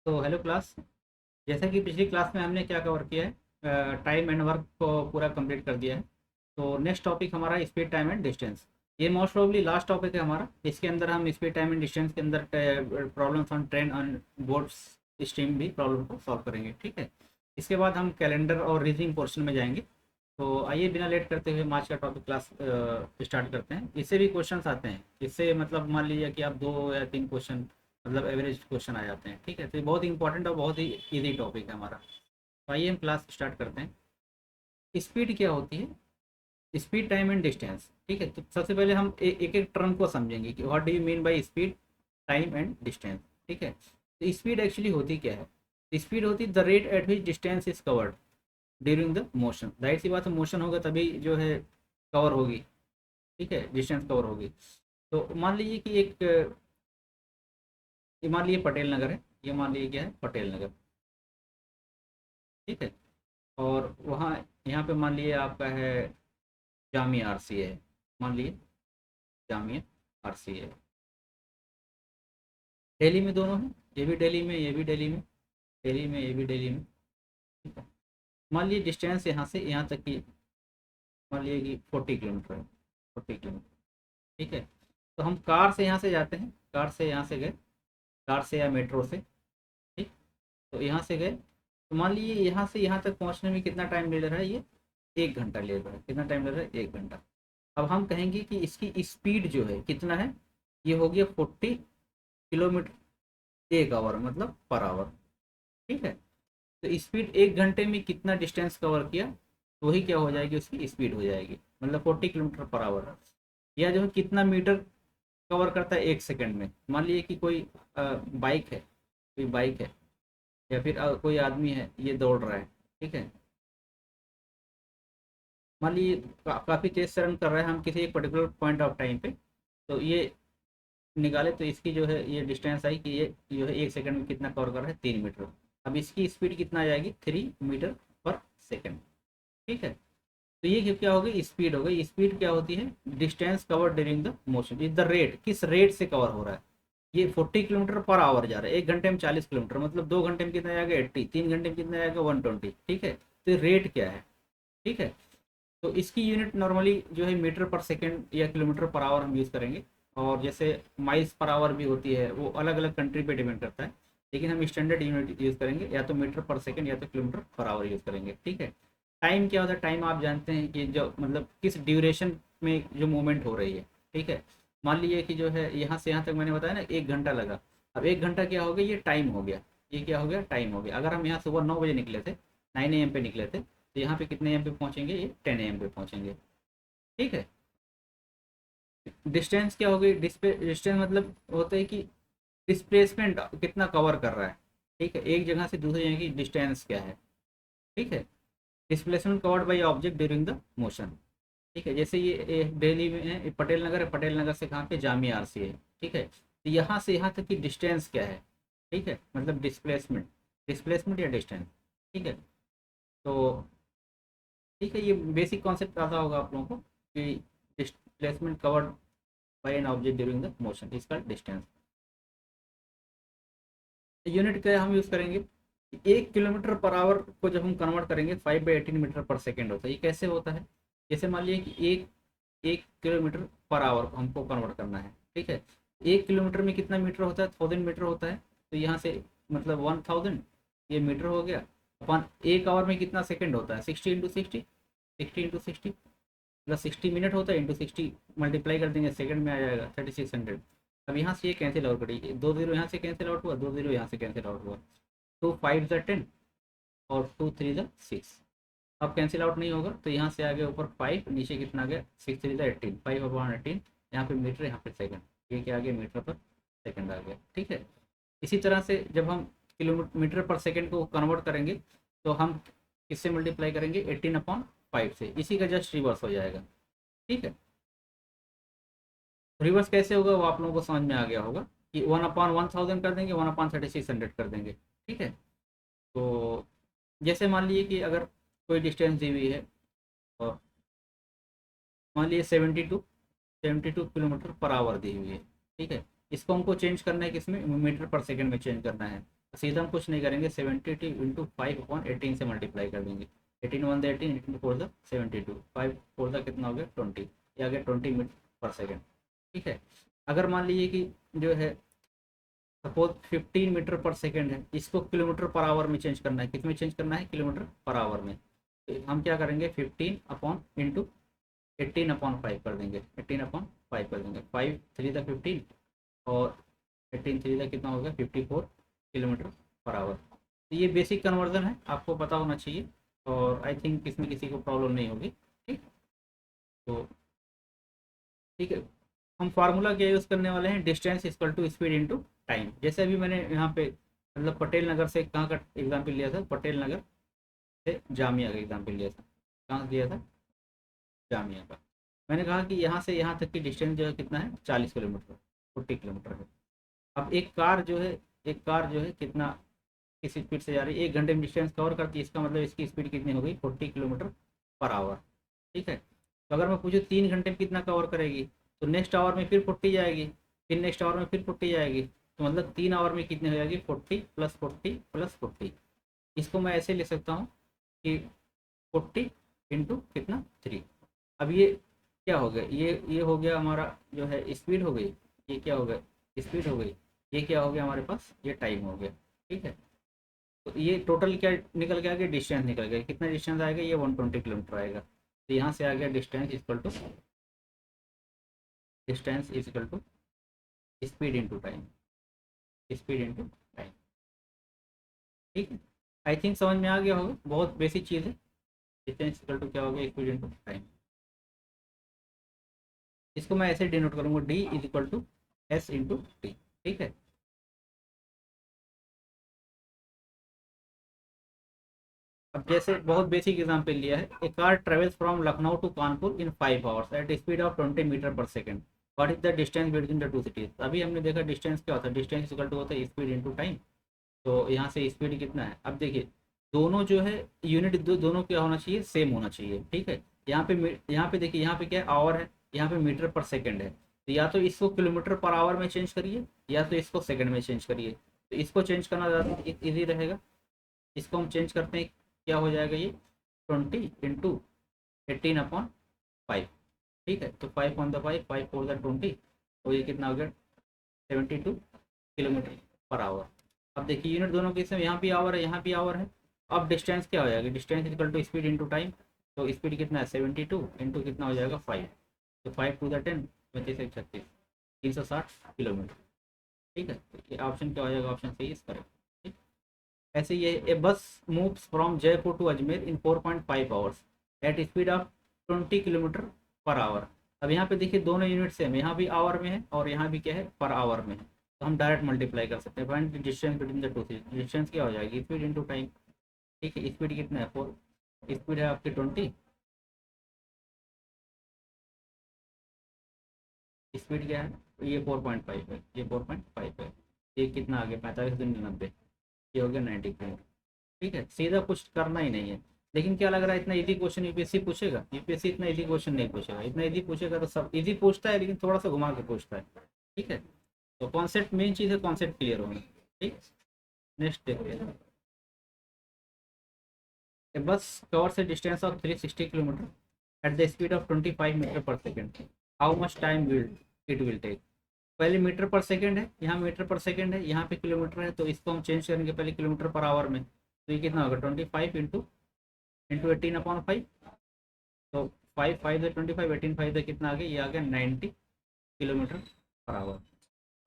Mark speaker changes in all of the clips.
Speaker 1: तो hello class. जैसा कि पिछली क्लास में हमने क्या कवर किया है, टाइम एंड वर्क को पूरा कंप्लीट कर दिया है। तो नेक्स्ट टॉपिक हमारा स्पीड टाइम एंड डिस्टेंस। ये मोस्ट प्रोबेबली लास्ट टॉपिक है हमारा। इसके अंदर हम स्पीड टाइम एंड डिस्टेंस के अंदर problems on train on boards stream भी प्रॉब्लम को सॉल्व करेंगे, ठीक है। इसके बाद हम कैलेंडर और रीजनिंग पोर्शन में जाएंगे। तो आइए बिना लेट करते हुए हम आज का टॉपिक क्लास स्टार्ट करते हैं। इससे भी क्वेश्चंस आते हैं, इससे मतलब मान लीजिए कि आप 2 या 3 क्वेश्चन मतलब एवरेज क्वेश्चन आ जाते हैं, ठीक है। तो ये बहुत इंपॉर्टेंट और बहुत ही इजी टॉपिक है हमारा। तो आइए हम क्लास स्टार्ट करते हैं। स्पीड क्या होती है? स्पीड टाइम एंड डिस्टेंस, ठीक है। तो सबसे पहले हम एक एक टर्म को समझेंगे कि what do you mean by speed time and distance, ठीक है। तो स्पीड एक्चुअली होती क्या है? स्पीड होती the rate at which distance is covered during the motion. जाहिर सी बात है, मोशन होगा तभी जो है कवर होगी, ठीक है, डिस्टेंस कवर होगी। तो मान लीजिए कि ये मान लीजिए पटेल नगर है। ये मान लीजिए क्या है? पटेल नगर, ठीक है। और वहाँ यहाँ पे मान लीजिए आपका है जामिया आरसी है। मान लीजिए जामिया आरसी है। दिल्ली में दोनों है, ये भी दिल्ली में, ये भी दिल्ली में, दिल्ली में, ये भी दिल्ली में, ठीक है। मान लीजिए डिस्टेंस यहाँ से यहाँ तक की मान लीजिए कि 40 किलोमीटर है, 40 किलोमीटर, ठीक है। तो हम कार से यहाँ से जाते हैं, कार से यहाँ से गए, कार से या मेट्रो से, ठीक। तो यहाँ से गए, तो मान लीजिए यहाँ से यहाँ तक पहुँचने में कितना टाइम ले रहा है? ये 1 घंटा ले रहा है। कितना टाइम ले रहा है? 1 घंटा। अब हम कहेंगे कि इसकी स्पीड जो है कितना है? ये हो गया 40 किलोमीटर 1 आवर, मतलब पर आवर, ठीक है। तो स्पीड 1 घंटे में कितना डिस्टेंस कवर किया, तो वही क्या हो जाएगी? उसकी स्पीड हो जाएगी, मतलब 40 किलोमीटर पर आवर। या जो है कितना मीटर कवर करता है 1 सेकंड में। मान लीजिए कि कोई बाइक है, कोई बाइक है, या फिर कोई आदमी है, ये दौड़ रहा है, ठीक है। मान लीजिए काफ़ी तेज से रन कर रहा है, हम किसी एक पर्टिकुलर पॉइंट ऑफ टाइम पे, तो ये निकाले तो इसकी जो है ये डिस्टेंस आई कि ये जो है 1 सेकंड में कितना कवर कर रहा है? 3 मीटर। अब इसकी स्पीड कितना आ जाएगी? 3 मीटर पर सेकंड, ठीक है। तो ये क्या हो गई? स्पीड हो गई। स्पीड क्या होती है? Distance cover during the motion is the rate, किस रेट से कवर हो रहा है। ये 40 किलोमीटर पर आवर जा रहा है, 1 घंटे में 40 किलोमीटर, मतलब 2 घंटे में कितना जाएगा? 80, 3 घंटे में कितना जाएगा? 120, ठीक है। तो रेट क्या है, ठीक है। तो इसकी यूनिट नॉर्मली जो है मीटर पर सेकंड या किलोमीटर पर आवर हम यूज़ करेंगे। और जैसे माइल्स पर आवर भी होती है, वो अलग अलग कंट्री पे डिपेंड करता है, लेकिन हम स्टैंडर्ड यूनिट यूज़ करेंगे, या तो मीटर पर सेकंड या तो किलोमीटर पर आवर यूज़ करेंगे, ठीक है। टाइम क्या होता है? टाइम आप जानते हैं कि जो मतलब किस ड्यूरेशन में जो मूवमेंट हो रही है, ठीक है। मान लीजिए कि जो है यहाँ से यहाँ तक मैंने बताया ना 1 घंटा लगा। अब 1 घंटा क्या हो गया? ये टाइम हो गया। ये क्या हो गया? टाइम हो गया। अगर हम यहाँ सुबह 9 बजे निकले थे, 9 AM पे निकले थे, तो यहाँ पे कितने एम पे पहुँचेंगे? ये 10 AM पे पहुँचेंगे, ठीक है। डिस्टेंस क्या हो गई? डिस्टेंस मतलब होता है कि डिस्प्लेसमेंट कितना कवर कर रहा है, ठीक है, एक जगह से दूसरी जगह की डिस्टेंस क्या है, ठीक है। Displacement covered by object during the motion, ठीक है। जैसे ये दिल्ली में है, पटेल नगर है, पटेल नगर से कहाँ पे? जामिया आरसी है, ठीक है। तो यहाँ से यहाँ तक की डिस्टेंस क्या है, ठीक है, मतलब डिस्प्लेसमेंट, डिस्प्लेसमेंट या डिस्टेंस, ठीक है। तो ठीक है, ये बेसिक कॉन्सेप्ट आता होगा आप लोगों को कि displacement covered by an object during the motion इसका डिस्टेंस। यूनिट क्या हम यूज़ करेंगे? 1 किलोमीटर पर आवर को जब हम कन्वर्ट करेंगे 5/18 मीटर पर सेकेंड होता है। ये कैसे होता है? जैसे मान लीजिए कि एक 1 किलोमीटर पर आवर को हमको कन्वर्ट करना है, ठीक है। 1 किलोमीटर में कितना मीटर होता है? 1000 मीटर होता है। तो यहाँ से मतलब 1000, ये मीटर हो गया। अपन 1 आवर में कितना सेकेंड होता है? 60 × 60, 60 × 60 प्लस 60 मिनट होता है, इंटू 60 मल्टीप्लाई कर देंगे, सेकंड में आ जाएगा 3600। अब यहाँ से ये कैंसिल आउट करिए, 2 जीरो यहाँ से कैंसिल आउट हुआ, 2 जीरो यहाँ से कैंसिल आउट हुआ, 2 5 × 10 और 2 3 × 6। अब कैंसिल आउट नहीं होगा, तो यहाँ से आ गया ऊपर 5, नीचे कितना आ गया? 6 3 × 18, 5/18। यहाँ पे मीटर, यहाँ पे सेकंड, ये क्या आ गया? मीटर पर सेकंड आ गया, ठीक है। इसी तरह से जब हम किलोमीटर पर सेकंड को कन्वर्ट करेंगे, तो हम किससे मल्टीप्लाई करेंगे? 18/5 से। इसी का जस्ट रिवर्स हो जाएगा, ठीक है। रिवर्स कैसे होगा वो आप लोगों को समझ में आ गया होगा कि 1/1000 कर देंगे, 1/3600 कर देंगे, ठीक है। तो जैसे मान लीजिए कि अगर कोई डिस्टेंस दी हुई है, और मान लीजिए 72 किलोमीटर पर आवर दी हुई है, ठीक है। इसको हमको चेंज करना है किसमें? मीटर पर सेकंड में चेंज करना है। सीधा हम कुछ नहीं करेंगे, 72 इंटू 5/18 से मल्टीप्लाई कर देंगे। 18 1 18, 18 4 72, 5 4 कितना हो गया 20, ये आ गया 20 मीटर पर सेकेंड। ठीक है। अगर मान लीजिए कि जो है सपोज 15 मीटर पर सेकेंड है, इसको किलोमीटर पर आवर में चेंज करना है, किस में चेंज करना है, किलोमीटर पर आवर में। तो हम क्या करेंगे 15 अपॉन इंटू 18/5 कर देंगे, 18/5 कर देंगे, 5 3 था 15 और 18 3 था कितना हो गया 54 किलोमीटर पर आवर। तो ये बेसिक कन्वर्जन है, आपको पता होना चाहिए और आई थिंक इसमें किसी को प्रॉब्लम नहीं होगी। ठीक। तो ठीक है, हम फार्मूला क्या यूज़ करने वाले हैं, distance equal to speed into time. जैसे अभी मैंने यहाँ पे मतलब पटेल नगर से कहाँ का एग्जाम्पल लिया था, पटेल नगर से जामिया का एग्जाम्पल लिया था। कहाँ से लिया था, जामिया का। मैंने कहा कि यहाँ से यहाँ तक की डिस्टेंस जो है कितना है 40 किलोमीटर, 40 किलोमीटर है। अब एक कार जो है कितना किस स्पीड से जा रही है, 1 घंटे में डिस्टेंस कवर करती है, इसका मतलब इसकी स्पीड कितनी हो गई 40 किलोमीटर पर आवर। ठीक है। तो अगर मैं पूछूँ 3 घंटे में कितना कवर करेगी, तो नेक्स्ट आवर में फिर 40 जाएगी, फिर नेक्स्ट आवर में फिर 40 जाएगी, तो मतलब 3 आवर में कितनी हो जाएगी 40 + 40 + 40। इसको मैं ऐसे लिख सकता हूँ कि 40 इंटू कितना 3। अब ये क्या हो गया, ये हो गया हमारा जो है स्पीड हो गई, ये क्या हो गया स्पीड हो गई, ये क्या हो गया हमारे पास ये टाइम हो गया। ठीक है। तो ये टोटल क्या निकल के आ गया, डिस्टेंस निकल गया, कितना डिस्टेंस आएगा ये 120 किलोमीटर आएगा। तो यहाँ से आ गया distance is equal to speed into time, speed into time. ठीक है। आई थिंक समझ में आ गया होगा, बहुत बेसिक चीज़ है। डिस्टेंस इक्वल टू क्या हो गया स्पीड इंटू टाइम। इसको मैं ऐसे डिनोट करूँगा D is equal to S into T. ठीक है। अब जैसे बहुत बेसिक एग्जांपल लिया है, a car travels from Lucknow to Kanpur in 5 hours at speed of 20 metre per second, what is the distance between the two cities. अभी हमने देखा डिस्टेंस क्या होता है, डिस्टेंस इक्वल टू होता है स्पीड इंटू टाइम। तो यहाँ से स्पीड कितना है, अब देखिए दोनों जो है यूनिट दोनों क्या होना चाहिए, सेम होना चाहिए। ठीक है। यहाँ पे देखिए, यहाँ पे क्या है आवर है, यहाँ पे मीटर पर सेकंड है, तो या तो इसको किलोमीटर पर आवर में चेंज करिए या तो इसको सेकंड में चेंज करिए। तो इसको चेंज करना ज़्यादा ईजी रहेगा। इसको हम चेंज करते हैं, क्या हो जाएगा ये 20 इंटू 18/5। ठीक है। तो 5 × 5 5 4 20, तो ये कितना हो गया 72 किलोमीटर पर आवर। अब देखिए यूनिट दोनों के यहाँ भी आवर है, यहाँ भी आवर है। अब डिस्टेंस क्या हो जाएगा, distance equal to speed into time. तो स्पीड कितना है 72 इंटू कितना हो जाएगा 5, तो 5 × 10 35 1 36 360 किलोमीटर। ठीक है। तो ये ऑप्शन क्या हो जाएगा, ऑप्शन सही इस करेक्ट। ठीक। ऐसे ये a bus moves from Jaipur to Ajmer in 4.5 hours at speed of 20 kilometre per hour. अब यहाँ पे देखिए दोनों यूनिट सेम, यहाँ भी आवर में है और यहाँ भी क्या है पर आवर में है, तो हम डायरेक्ट मल्टीप्लाई कर सकते हैं। Find the distance between the two cities, distance क्या हो जाएगी स्पीड इंटू टाइम। ठीक है। स्पीड कितना है 4, स्पीड है आपकी 20, स्पीड क्या है तो ये 4.5 है, ये 4.5 है, ये कितना आ गया 45 × 90, ये हो गया 90 किलोमीटर। ठीक है। सीधा कुछ करना ही नहीं है। लेकिन क्या लग रहा है इतना इजी क्वेश्चन यूपीएससी पूछेगा, यूपीएससी इतना इजी क्वेश्चन नहीं पूछेगा, इतना इजी पूछेगा तो सब इजी पूछता है लेकिन थोड़ा सा घुमा के पूछता है। ठीक है। तो कॉन्सेप्ट मेन चीज़ है, कॉन्सेप्ट क्लियर होना। ठीक। नेक्स्ट देखते हैं, a bus covers a distance of 360 kilometre at the speed of 25 metre per second, how much time will take. पहले मीटर पर सेकेंड है, यहाँ मीटर पर सेकेंड है, यहाँ पे किलोमीटर है, तो इसको हम चेंज करेंगे पहले किलोमीटर पर आवर में। तो ये कितना होगा 25 इंटू 18/5। तो 5 5 से 25, 18 5 से कितना आ गया, ये आ गया 90 किलोमीटर पर आवर।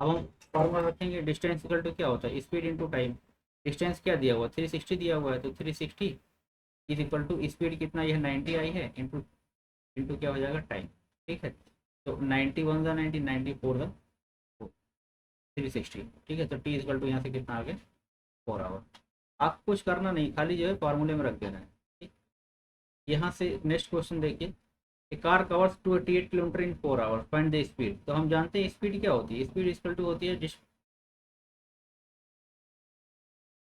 Speaker 1: अब हम फॉर्मूला रखेंगे, डिस्टेंस इक्वल टू क्या होता है स्पीड इंटू टाइम। डिस्टेंस क्या दिया हुआ 360 दिया हुआ है, तो 360 इज इक्वल टू स्पीड कितना, यह 90 आई है इंटू इंटू क्या हो जाएगा टाइम। ठीक है। तो 91 × 90 94 × 360। ठीक है। तो टी इक्वल टू यहाँ से कितना आ गया 4 आवर। आप कुछ करना नहीं, खाली जो है फॉर्मूले में रख देना है। ठीक। यहाँ से नेक्स्ट क्वेश्चन देखिए, a car covers 288 kilometre in 4 hours, find the speed. तो हम जानते हैं स्पीड क्या होती है, स्पीड इक्वल टू होती है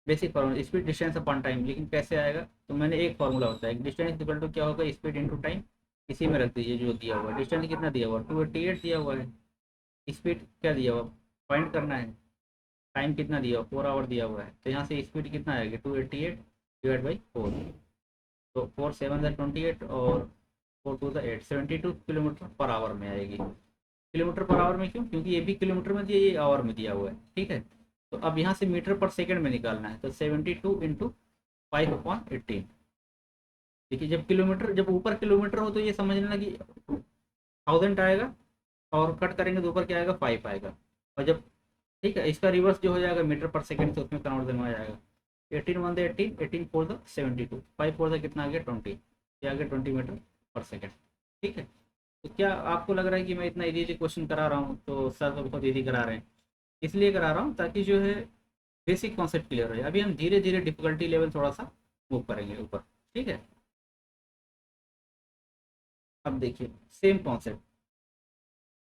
Speaker 1: basic formula speed distance upon time. लेकिन कैसे आएगा, तो मैंने एक फॉर्मूला बताया, डिस्टेंस इक्वल टू क्या होगा स्पीड इंटू टाइम। इसी में रख दीजिए जो दिया हुआ है, डिस्टेंस कितना दिया हुआ 288 दिया हुआ है, स्पीड क्या दिया हुआ फाइंड करना है टाइम कितना दिया हुआ, 4 आवर दिया हुआ है, तो यहाँ से स्पीड कितना आएगी 288 डिवाइड बाई 4। तो 4 7 28 और 4 2 8, 72 किलोमीटर पर आवर में आएगी। किलोमीटर पर आवर में क्यों, क्योंकि ये भी किलोमीटर में दिया, ये आवर में दिया हुआ है, ठीक है। तो अब यहाँ से मीटर पर सेकंड में निकालना है, तो 72 इंटू 5/18। देखिए जब ऊपर किलोमीटर हो तो ये समझ लेना कि 1000 आएगा, और कट करेंगे तो ऊपर क्या आएगा 5 आएगा। और जब, ठीक है, इसका रिवर्स जो हो जाएगा मीटर पर सेकंड, तो उसमें कन्वर्जन हो जाएगा। 18 1 18, 18 4 72, 5 4 कितना आ गया 20, ये आ गया 20 मीटर पर सेकंड, ठीक है। तो क्या आपको लग रहा है कि मैं इतना इजी क्वेश्चन करा रहा हूँ, तो सर तो बहुत इजी करा रहे हैं, इसलिए करा रहा हूँ ताकि जो है बेसिक कॉन्सेप्ट क्लियर हो जाए। अभी हम धीरे धीरे डिफिकल्टी लेवल थोड़ा सा मूव करेंगे ऊपर, ठीक है। अब देखिए same concept,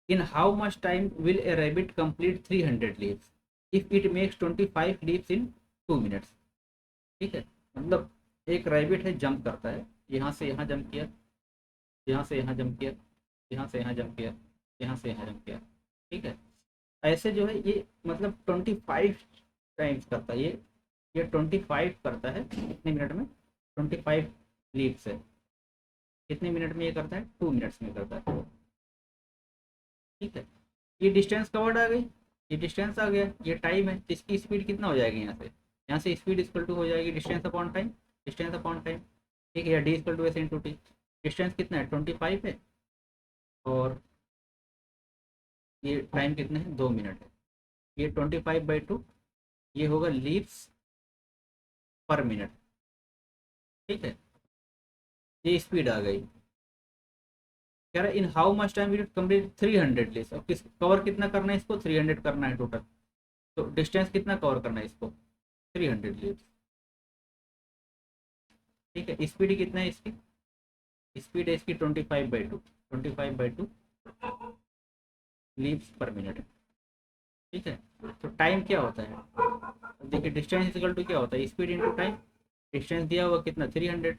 Speaker 1: in how much time will A rabbit complete 300 leaves if it makes 25 leaves in 2 minutes, ठीक है। मतलब एक रैबिट है, जंप करता है, यहाँ से यहाँ जंप किया, यहाँ से यहाँ जंप किया, यहाँ से यहाँ जंप किया, यहाँ से यहाँ जंप किया, ठीक है। ऐसे जो है ये मतलब 25 टाइम्स करता है ये 25 करता है कितने मिनट में, 25 लीप्स है, कितने मिनट में ये करता है, 2 मिनट्स में करता है, ठीक है। ये डिस्टेंस कवर्ड आ गई, ये डिस्टेंस आ गया, ये टाइम है, इसकी स्पीड कितना हो जाएगी, यहाँ से स्पीड इक्वल टू हो जाएगी distance upon time, distance upon time, ठीक है। या D equal to S into T, distance कितना है 25 है, और ये टाइम कितना है 2 मिनट है, ये 25/2, ये होगा लीप्स पर मिनट, ठीक है। ये स्पीड आ गई, कह रहा है इन how much time will complete 300 leaps. अब किस कवर कितना करना है इसको, 300 करना है टोटल, तो डिस्टेंस कितना कवर करना है इसको, 300 लीप्स, ठीक है। स्पीड कितना है इसकी, स्पीड है इसकी 25/2, 25/2 लीप्स पर मिनट, ठीक है। तो टाइम क्या होता है, देखिए डिस्टेंस इक्वल टू क्या होता है, स्पीड इंटू टाइम, डिस्टेंस दिया हुआ कितना 300,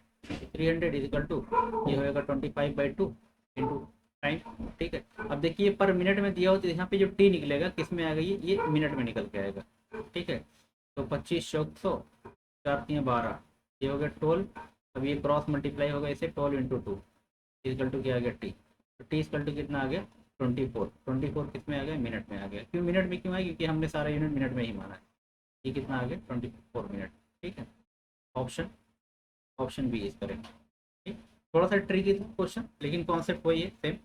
Speaker 1: 300 इज इक्वल टू ये होगा 25/2 इंटू टाइम, ठीक है। अब देखिए पर मिनट में दिया हो तो यहाँ पे जो टी निकलेगा किस में आएगा, ये मिनट में निकल के आएगा, ठीक है। तो 25 चौक 100 4 3 12, ये हो गया 12। अब ये क्रॉस मल्टीप्लाई होगा इसे 12 इंटू 2 इजकल टू क्या आ गया टी, तो टी इजकल टू कितना आ गया 24, 24 किस में आ गया मिनट में आ गया। क्यों मिनट में क्यों आया, क्योंकि हमने सारा यूनिट मिनट में ही माना है। ये कितना आ गया 24 मिनट, ठीक है। Option option B is correct, ठीक। थोड़ा सा ट्रिकी था क्वेश्चन, लेकिन कॉन्सेप्ट वही है सेम।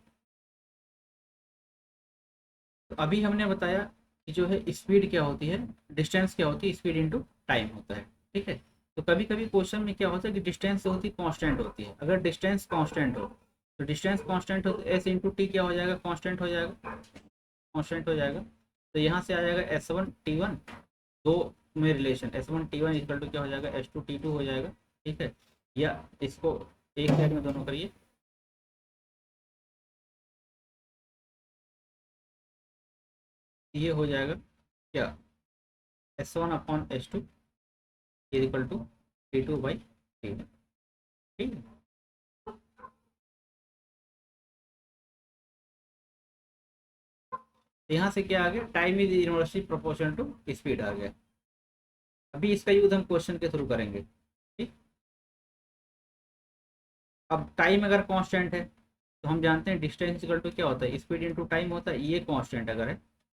Speaker 1: तो अभी हमने बताया कि जो है स्पीड क्या होती है, डिस्टेंस क्या होती है, स्पीड इंटू टाइम होता है, ठीक है। तो कभी कभी क्वेश्चन में क्या होता है कि डिस्टेंस होती कांस्टेंट होती है, अगर डिस्टेंस कांस्टेंट हो तो डिस्टेंस कांस्टेंट हो तो एस इंटू टी क्या हो जाएगा, कांस्टेंट हो जाएगा, कांस्टेंट हो जाएगा। तो यहाँ से आ जाएगा S1 T1, दो में relation S1 T1 equal to क्या हो जाएगा S2 T2 हो जाएगा, ठीक है। या इसको एक साइड में दोनों करिए, ये हो जाएगा क्या S1/S2 इक्वल टू T2/T1, ठीक है। यहाँ से क्या आ गया, time is inversely proportional to speed आ गया। अभी इसका यूज हम क्वेश्चन के थ्रू करेंगे, ठीक। अब टाइम अगर कांस्टेंट है तो हम जानते हैं डिस्टेंस इक्वल टू क्या होता है, स्पीड इनटू टाइम होता है, ये कांस्टेंट अगर है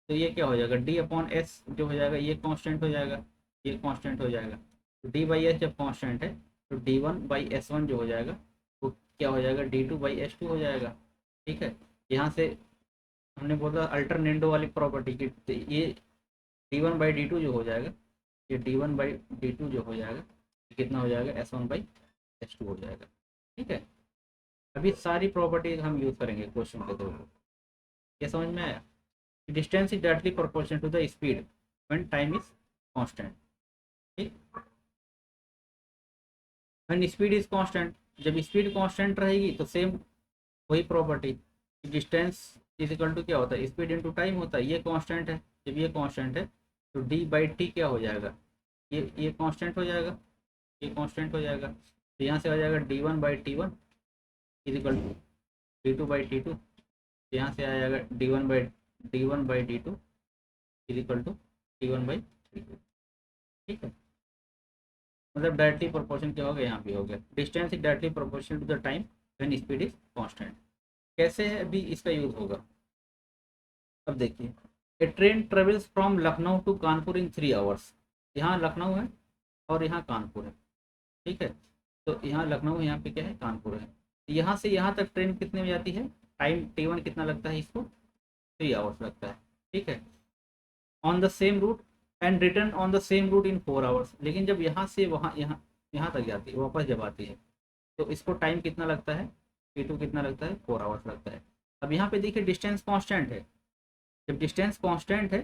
Speaker 1: तो ये क्या हो जाएगा D/S जो हो जाएगा, ये कांस्टेंट हो जाएगा, ये कांस्टेंट हो जाएगा। तो D/S जब कांस्टेंट है तो D1/S1 जो हो जाएगा वो क्या हो जाएगा D2/S2 हो जाएगा, ठीक है। यहाँ से हमने बोला अल्टरनेंडो वाली प्रॉपर्टी की, तो ये D1/D2 जो हो जाएगा, ये D1/D2 जो हो जाएगा ये कितना हो जाएगा S1/S2 हो जाएगा, ठीक है। अभी सारी प्रॉपर्टीज हम यूज करेंगे क्वेश्चन के थ्रू। ये समझ में आया, distance is directly proportional to the speed when time is constant, ठीक। व्हेन स्पीड इज कांस्टेंट, जब स्पीड कांस्टेंट रहेगी तो सेम वही property, distance is equal to क्या होता है स्पीड इनटू टाइम होता है, ये कांस्टेंट है, जब ये कांस्टेंट है तो D/T क्या हो जाएगा, ये कांस्टेंट हो जाएगा, ये कांस्टेंट हो जाएगा। तो यहाँ से हो जाएगा D1/T1 is equal to D2/T2, यहाँ से आ जाएगा D1/D2 is equal to T1/3। ठीक है, मतलब डायरेक्टली प्रोपोर्शन क्या हो गया, यहाँ पे हो गया distance is directly proportional to the time when speed is constant. कैसे है अभी इसका यूज होगा, अब देखिए, a train travels from Lucknow to Kanpur in 3 hours. यहाँ लखनऊ है और यहाँ कानपुर है। ठीक है, तो यहाँ लखनऊ है, यहाँ पे क्या है, कानपुर है। यहाँ से यहाँ तक ट्रेन कितने में जाती है, टाइम T1 कितना लगता है इसको, 3 आवर्स लगता है। ठीक है, on the same route and return on the same route in 4 hours. लेकिन जब यहाँ से वहाँ यहाँ यहाँ तक जाती है, वापस जब आती है, तो इसको टाइम कितना लगता है, T2 कितना लगता है, 4 आवर्स लगता है। अब यहाँ पे देखिए डिस्टेंस कांस्टेंट है, जब डिस्टेंस कांस्टेंट है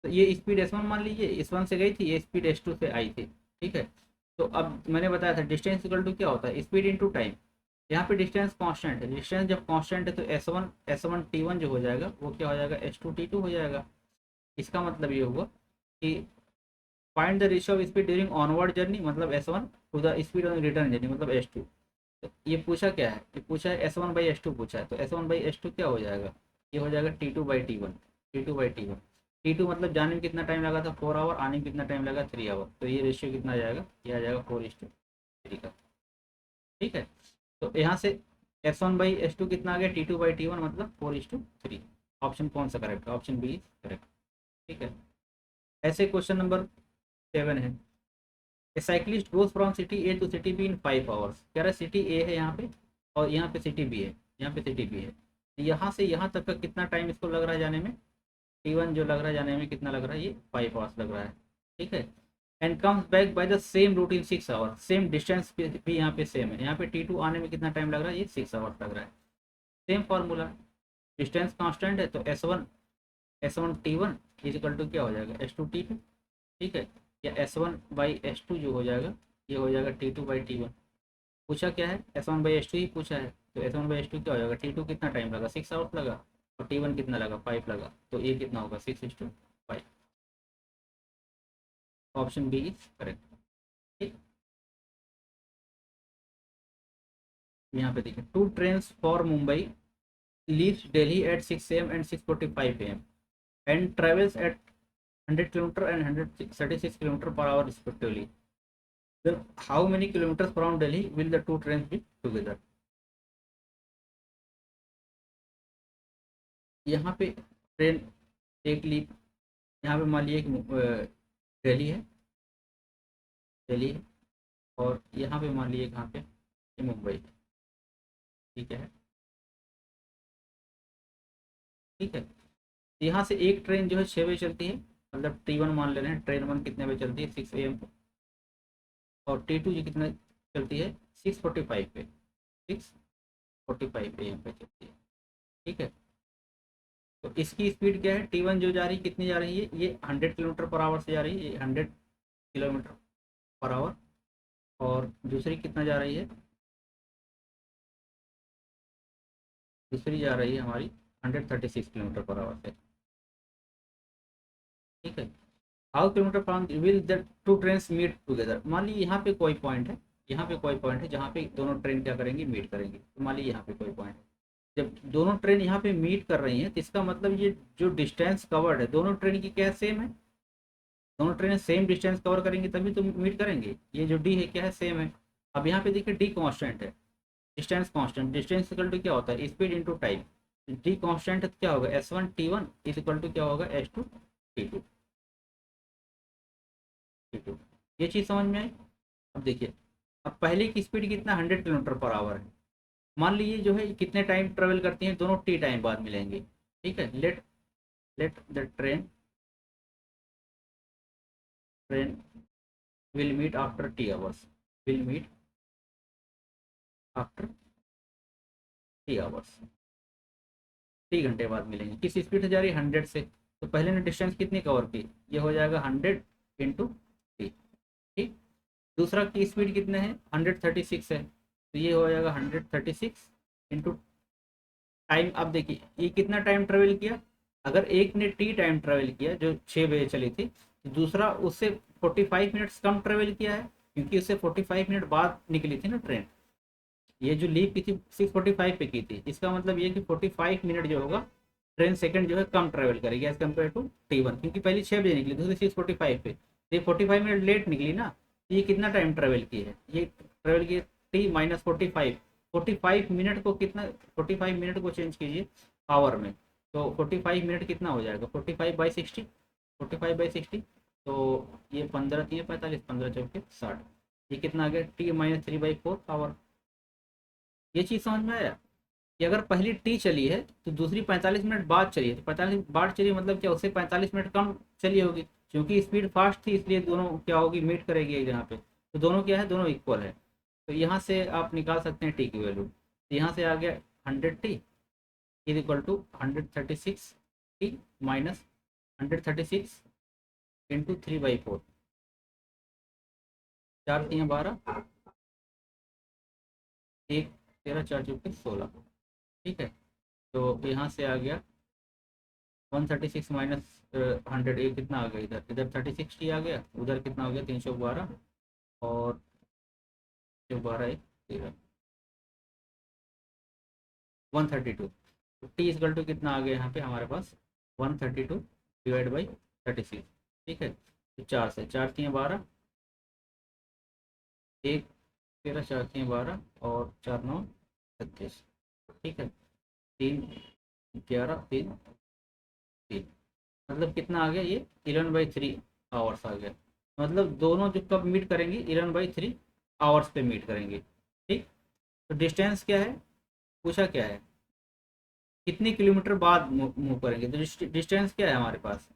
Speaker 1: तो ये स्पीड S1 मान लीजिए, S1 से गई थी, ये स्पीड S2 से आई थी। ठीक है, तो अब मैंने बताया था डिस्टेंस इक्वल टू क्या होता है, स्पीड इनटू टाइम। यहाँ पे डिस्टेंस कांस्टेंट है, डिस्टेंस जब कांस्टेंट है तो S1 T1 जो हो जाएगा वो क्या हो जाएगा, S2 T2 हो जाएगा। इसका मतलब ये होगा कि find the ratio of speed during onward journey, मतलब S1 to the speed on return journey, मतलब S2। तो ये पूछा क्या है, ये पूछा है S1/S2 पूछा है, तो S1/S2 क्या हो जाएगा, ये हो जाएगा T2/T1। T2 मतलब जाने में कितना टाइम लगा था, 4 आवर, आने में कितना टाइम लगा, 3 आवर। तो ये रेशियो कितना आ जाएगा, ये आ जाएगा 4:3 का। ठीक है, तो यहाँ से S1/S2 कितना आ गया, T2/T1 मतलब 4:3। ऑप्शन कौन सा करेक्ट है, ऑप्शन बी करेक्ट। ठीक है, ऐसे क्वेश्चन नंबर 7 है, a cyclist goes from city A to city B in 5 hours. कह रहा है सिटी ए है यहाँ पे और यहाँ पे सिटी बी है, यहाँ पे सिटी बी है। यहाँ से यहाँ तक का कितना टाइम इसको लग रहा है जाने में, T1 जो लग रहा है जाने में कितना लग रहा है, ये 5 आवर्स लग रहा है। ठीक है, and comes back by the same route in 6 hours. Same distance भी यहाँ पे सेम है, यहाँ पे T2 आने में कितना टाइम लग रहा है, ये 6 आवर्स लग रहा है। सेम फॉर्मूला, डिस्टेंस कांस्टेंट है तो S1 T1 is equal to क्या हो जाएगा, S2 T2। ठीक है, या S1/S2 जो हो जाएगा ये हो जाएगा T2/T1। पूछा क्या है, S1/S2 ही पूछा है, तो S1/S2 क्या हो जाएगा, T2 कितना टाइम लगा, 6 आवर्स लगा, और T1 कितना लगा, 5 लगा, तो ये कितना होगा, 6:5। Option B is correct. ठीक, यहाँ पे देखिए, 2 trains for Mumbai leaves Delhi at 6 AM and 6:45 AM and travels at 100 kilometre and 136 kilometre per hour respectively. Then how many kilometers from Delhi will the two trains be together? यहाँ पे train एक leap, यहाँ पे मान लीजिए दिल्ली है, दिल्ली है, और यहाँ पे मान लीजिए कहाँ पे, ये मुंबई है। ठीक है, ठीक है, यहाँ से एक ट्रेन जो है 6 बजे चलती है, मतलब T1 मान ले रहे हैं, ट्रेन 1 कितने बजे चलती है, 6 AM पे, और T2 जो कितना चलती है, 6:45 पे, 6:45 AM पे चलती है। ठीक है, तो इसकी स्पीड क्या है, T1 जो जा रही है कितनी जा रही है, ये 100 किलोमीटर पर आवर से जा रही है, ये 100 किलोमीटर पर आवर, और दूसरी कितना जा रही है, दूसरी जा रही है हमारी 136 किलोमीटर पर आवर से। ठीक है, हाउ किलोमीटर पर will the two train meet together. मान लीजिए यहाँ पे कोई पॉइंट है, यहाँ पे कोई पॉइंट है जहाँ पे दोनों ट्रेन क्या करेंगी, मीट करेंगी। तो मान लीजिए यहाँ पे कोई पॉइंट है, जब दोनों ट्रेन यहाँ पे मीट कर रही हैं तो इसका मतलब ये जो डिस्टेंस कवर्ड है दोनों ट्रेन की क्या सेम है, दोनों ट्रेन सेम डिस्टेंस कवर करेंगी तभी तो मीट करेंगे। ये जो डी है क्या है, सेम है। अब यहाँ पे देखिए डी कांस्टेंट है, distance constant, distance equal to क्या होता है, speed into time. D constant है तो क्या होगा, S1 T1 is equal to क्या होगा, S2 T2। ये चीज़ समझ में आई। अब देखिए, अब पहले की स्पीड कितना, 100 किलोमीटर पर आवर है। मान लीजिए जो है कितने टाइम ट्रेवल करती हैं, दोनों T टाइम बाद मिलेंगे। ठीक है, let let the train will meet after T hours, will meet after T hours, 3 घंटे बाद मिलेंगे। किस स्पीड से जा रही है, 100 से। तो पहले ने डिस्टेंस कितनी कवर की, ये हो जाएगा 100 इंटू टी। ठीक, दूसरा की स्पीड कितने हैं, 136 है, तो ये हो जाएगा 136 इंटू टाइम। अब देखिए ये कितना टाइम ट्रेवल किया, अगर एक ने टी टाइम ट्रेवल किया जो 6 बजे चली थी, तो दूसरा उससे 45 मिनट्स कम ट्रेवल किया है, क्योंकि उससे 45 मिनट बाद निकली थी ना ट्रेन। ये जो लीव की थी 6:45 पे की थी, इसका मतलब ये कि 45 मिनट जो होगा ट्रेन सेकंड जो है कम ट्रेवल करेगी एज कम्पेयर टू T1, क्योंकि पहली 6 बजे निकली, दूसरी 6:45 पे, तो ये 45 मिनट लेट निकली ना, तो ये कितना टाइम ट्रेवल की है, ये ट्रेवल की T-45, 45 मिनट को कितना, 45 मिनट को चेंज कीजिए आवर में, तो 45 मिनट कितना हो जाएगा, 45/60, 45/60, तो ये 15×3=45, 15×4=60, ये कितना आ गया T-3/4 आवर। ये चीज़ समझ में आया कि अगर पहली टी चली है तो दूसरी 45 मिनट बाद चली है, तो 45 बाद चली मतलब क्या, उससे 45 मिनट कम चली होगी, क्योंकि स्पीड फास्ट थी इसलिए दोनों क्या होगी, मीट करेगी एक जगह पे, तो दोनों क्या है, दोनों इक्वल है। तो यहाँ से आप निकाल सकते हैं टी की वैल्यू, तो यहाँ से आ गया 100T is equal to 136T minus 136 × 3/4, 4×3=12, 1 13 4 16, ठीक है। तो यहाँ से आ गया 136 माइनस 100, ये कितना आ गया, इधर इधर 36T आ गया, उधर कितना हो गया 312, और 12 1 13, 132, तो टी इजकल टू कितना आ गया यहाँ पे हमारे पास, 132/36, ठीक है। तो 4 1 13 4×3=12, और 4×9=36, ठीक है। 3 11 3 3, मतलब कितना आ गया ये 11/3 आवर्स आ गया, मतलब दोनों जो कब मीट करेंगे 11/3 आवर्स पे मीट करेंगे, ठीक। तो डिस्टेंस क्या है, पूछा क्या है, कितने किलोमीटर बाद मूव करेंगे, तो डिस्टेंस क्या है हमारे पास,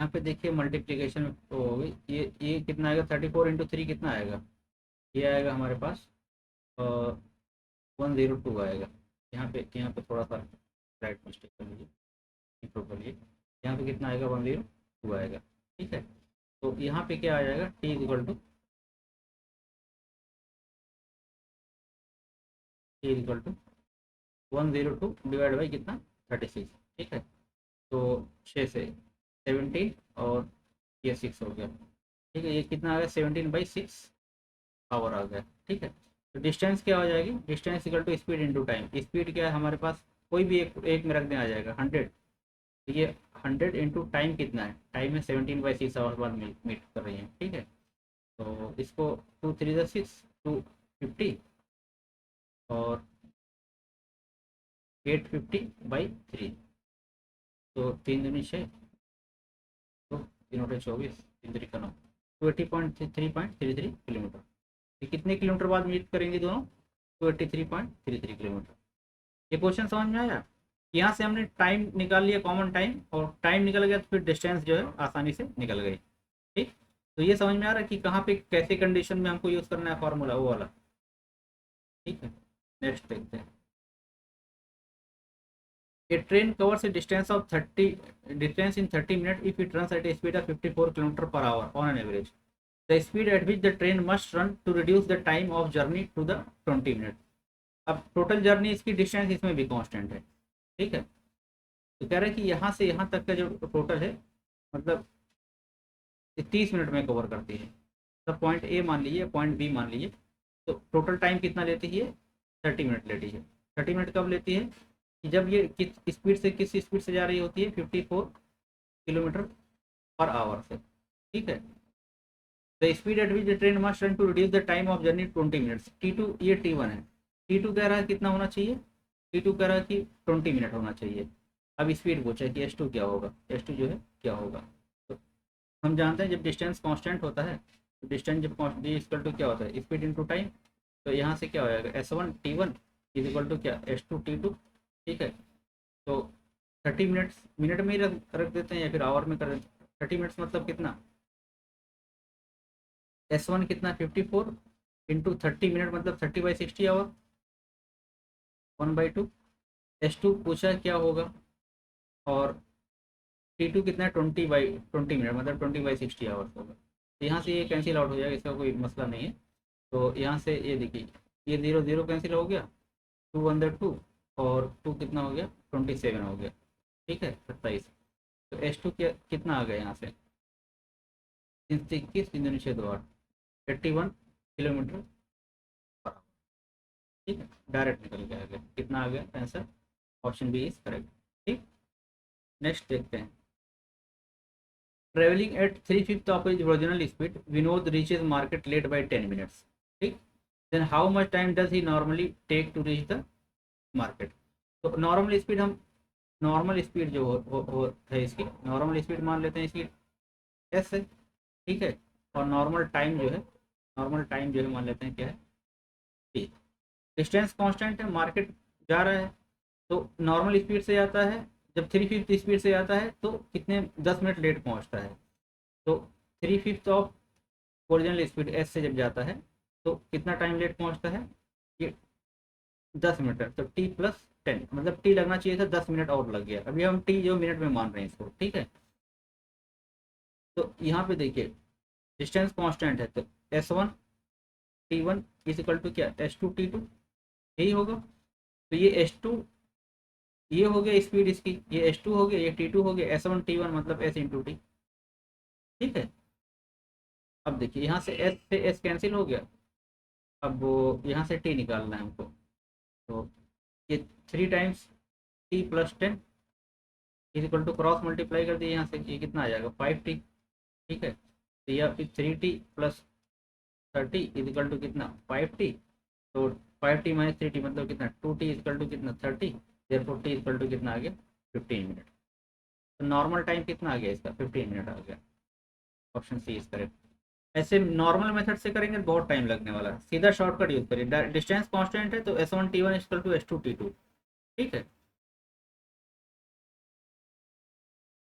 Speaker 1: यहाँ पे देखिए मल्टीप्लीकेशन तो हो गई, ये कितना आएगा, 34 × 3 कितना आएगा, ये आएगा हमारे पास 102 आएगा, यहाँ पे थोड़ा सा राइट मिस्टेक कर लीजिए, improve कर लीजिए, यहाँ पे कितना आएगा 102 आएगा, ठीक है। तो यहाँ पे क्या आ जाएगा, T equal to 102 divide by कितना 36, ठीक है। तो 6 से 17, और ये 6 हो गया, ठीक है, ये कितना आ गया 17/6 आवर आ गया, ठीक है। तो डिस्टेंस क्या हो जाएगी, distance equal to speed into time, speed क्या है हमारे पास, कोई भी एक में रख दें आ जाएगा 100, तो ये 100 इंटू टाइम कितना है, टाइम में 17/6 आवर बाद मीट कर रही है, ठीक है। तो इसको 2×3=6, 250, और 850/3, तो 3×2=6, तो 3×8=24, 3×3=9, 280.33 किलोमीटर, ये कितने किलोमीटर बाद मीट करेंगे दोनों, 283.33 किलोमीटर। ये क्वेश्चन समझ में आया, यहाँ से हमने टाइम निकाल लिया, कॉमन टाइम, और टाइम निकल गया तो फिर डिस्टेंस जो है आसानी से निकल गई, ठीक। तो ये समझ में आ रहा है कि कहाँ पे कैसे कंडीशन में हमको यूज़ करना है फार्मूला वो वाला, ठीक है। नेक्स्ट देखते हैं, a train covers a distance of 30 distance in 30 minutes if it runs at a speed of 54 km per hour on an average. The speed at which the train must run to reduce the time of journey to the 20 minutes. अब total journey इसकी distance इसमें भी constant है, ठीक है। तो कह रहे हैं कि यहाँ से यहाँ तक का जो टोटल है, मतलब 30 मिनट में कवर करती है, तो पॉइंट ए मान लीजिए, पॉइंट बी मान लीजिए, तो टोटल टाइम कितना लेती है, 30 मिनट लेती है। 30 मिनट कब लेती है, कि जब ये किस स्पीड से जा रही होती है, 54 किलोमीटर पर आवर से, ठीक है। The speed at which the train must run to reduce the time of journey 20 minutes, T2 ये T1 है, T2 कह रहा है कितना होना चाहिए, T2 कह रहा है कि 20 मिनट होना चाहिए। अब स्पीड पूछा है कि S2 क्या होगा, S2 जो है क्या होगा, तो हम जानते हैं जब डिस्टेंस कांस्टेंट होता है, तो डिस्टेंस जब इक्वल टू क्या होता है, स्पीड इनटू टाइम, तो यहाँ से क्या हो जाएगा S1 T1 is equal to क्या S2 T2, ठीक है। तो 30 मिनट्स मिनट में ही रख देते हैं या फिर आवर में कर देते हैं, 30 मिनट्स मतलब कितना, S1 कितना 54 इंटू 30 मिनट मतलब 30/60 आवर, 1/2, S2 पूछा क्या होगा, और T2 कितना है 20/20 मिनट मतलब 20/60 आवर्स होगा। तो यहाँ से ये कैंसिल आउट हो जाएगा, इसका कोई मसला नहीं है। तो यहाँ से ये देखिए, ये 0 0 कैंसिल हो गया, 2 × 2, और 2 कितना हो गया 27 हो गया, ठीक है 27। तो S2 क्या कितना आ गया यहाँ से, 321 3 6 2 8 81 किलोमीटर पर आवर। ठीक है, डायरेक्ट निकल के आ गया, कितना आ गया answer, option B is correct. ठीक, नेक्स्ट देखते हैं। Travelling at 3/5 of his original speed, Vinod reaches market late by 10 minutes. ठीक, then how much time does he normally take to reach the market. तो नॉर्मल स्पीड हम, normal speed जो है इसकी, normal speed मान लेते हैं इसकी एस है। ठीक है, और नॉर्मल टाइम जो है, नॉर्मल टाइम जो है मान लेते हैं क्या है, टी। डिस्टेंस कांस्टेंट है, मार्केट जा रहा है, तो नॉर्मल स्पीड से जाता है, जब 3/5 स्पीड से जाता है तो कितने 10 मिनट लेट पहुंचता है। तो 3/5 ऑफ ओरिजिनल स्पीड एस से जब जाता है तो कितना टाइम लेट पहुंचता है, ये 10 मिनट है, तो t+10, मतलब टी लगना चाहिए था, 10 मिनट और लग गया। अभी हम टी जो मिनट में मान रहे हैं इसको। ठीक है, तो यहाँ पे देखिए डिस्टेंस कांस्टेंट है, तो S1 T1 is equal to क्या, S2 T2, यही होगा। तो ये S2, ये हो गया स्पीड इसकी, ये S2 हो गया, ये T2 हो गया, S1 T1 मतलब S × T। ठीक है, अब देखिए यहाँ से S कैंसिल हो गया, अब वो यहाँ से T निकालना है हमको, तो ये 3 times T+10 is equal to, cross multiply कर दिए यहाँ से, ये कितना आ जाएगा 5T। ठीक है, तो या फिर 3T+30 इज इक्वल टू कितना 5T, तो 5T - 3T मतलब कितना 2T इज इक्वल टू कितना 30, therefore T is equal to कितना आ गया 15 मिनट। तो नॉर्मल टाइम कितना आ गया इसका 15 मिनट आ गया, ऑप्शन सी इज करेक्ट। ऐसे नॉर्मल मेथड से करेंगे तो बहुत टाइम लगने वाला है, सीधा शॉर्टकट यूज करिए। डिस्टेंस कांस्टेंट है तो S1 T1 is equal to S2 T2। ठीक है,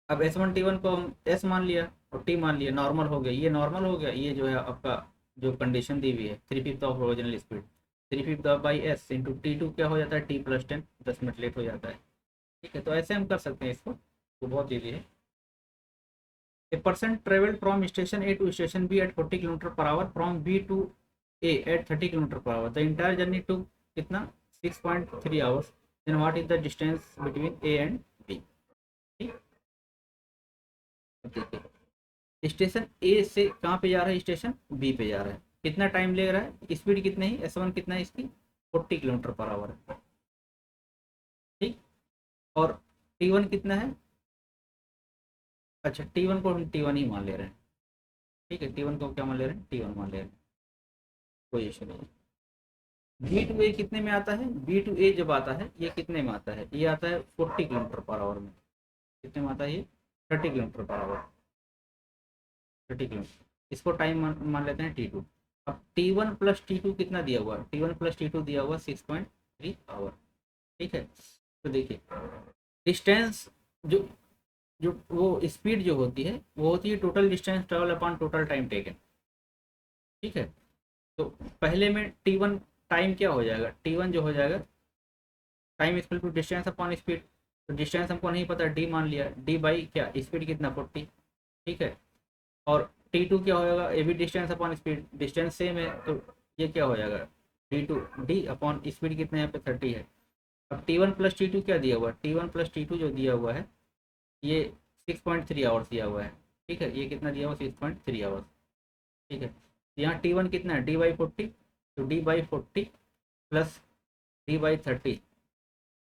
Speaker 1: अब S1 T1 को हम S मान लिया और T मान लिया, नॉर्मल हो गया, ये नॉर्मल हो गया, ये जो है आपका जो कंडीशन दी हुई है 3/5 of original speed, 3/5 by S into T2 क्या हो जाता है T+10, 10 मिनट लेट हो जाता है। ठीक है, तो ऐसे हम कर सकते हैं इसको, तो बहुत ईजी है। A person traveled from station A to station B at 40 kilometre per our, from B to A at 30 kilometre per our, the entire journey took कितना 6.3 hours, then what is the distance between A and B। ठीक, station ए से कहाँ पे जा रहा है, station B पे जा रहा है, कितना टाइम ले रहा है, स्पीड कितनी है S1 कितना है इसकी 40 किलोमीटर पर आवर है। ठीक, और T1 कितना है, अच्छा T1 को हम T1 ही मान ले रहे हैं। ठीक है, T1 को क्या मान ले रहे हैं, T1 मान ले रहे हैं, कोई इशू नहीं। B to A कितने में आता है, B to A जब आता है ये कितने में आता है, ये आता है 40 किलोमीटर पर आवर में, कितने में आता है ये 30 किलोमीटर पर आवर, 30 किलोमीटर, इसको टाइम मान लेते हैं T2। अब T1 + T2 कितना दिया हुआ है, T1 + T2 दिया हुआ 6.3 आवर। ठीक है, तो देखिए डिस्टेंस जो जो वो स्पीड जो होती है वो होती है total distance travel upon total time taken. ठीक है, तो पहले में T1 टाइम क्या हो जाएगा, T1 जो हो जाएगा time equal to distance upon speed, तो डिस्टेंस हमको नहीं पता, डी मान लिया, डी बाई क्या स्पीड कितना 40। ठीक है, और T2 क्या हो जाएगा, ए भी distance upon speed, distance same है तो ये क्या हो जाएगा D2 डी अपॉन स्पीड कितना यहाँ पे 30 है। अब T1 + T2 क्या दिया हुआ है, T1 + T2 जो दिया हुआ है ये 6.3 आवर्स दिया हुआ है। ठीक है, ये कितना दिया हुआ 6.3 आवर्स। ठीक है, यहाँ T1 कितना है D/40, तो D/40 plus D/30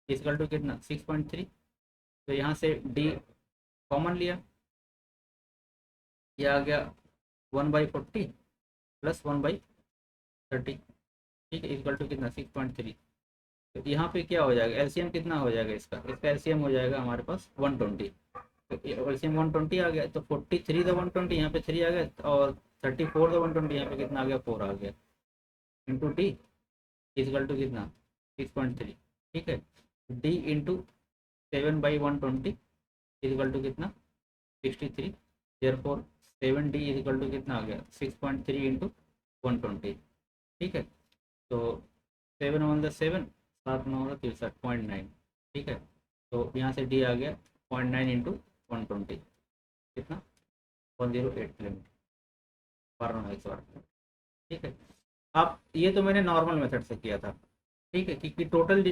Speaker 1: equal to कितना 6.3, तो यहाँ से D कॉमन लिया, ये आ गया 1/40 प्लस 1/30। ठीक है, इक्वल टू कितना 6.3, तो यहाँ पे क्या हो जाएगा एलसीएम कितना हो जाएगा इसका एलसीएम हो जाएगा हमारे पास 120, तो एलसीएम 120 आ गया, तो 43 द 120 यहाँ पे 3 आ गया, और 34 द 120 यहाँ पे कितना आ गया 4 आ गया, इंटू डी इक्वल टू कितना 6.3। ठीक है, डी इंटू 7/120 इक्वल टू कितना 63, देयरफॉर 7D इक्वल टू कितना आ गया 6.3 इंटू 120। ठीक है, तो 7 × 1 = 7, 7×9 = 63.9। ठीक है, तो यहाँ से डी आ गया 0.9 इंटू 120, कितना 108 किलोमीटर पर आवर। ठीक है, अब ये तो मैंने नॉर्मल मेथड से किया था। ठीक है, क्योंकि टोटल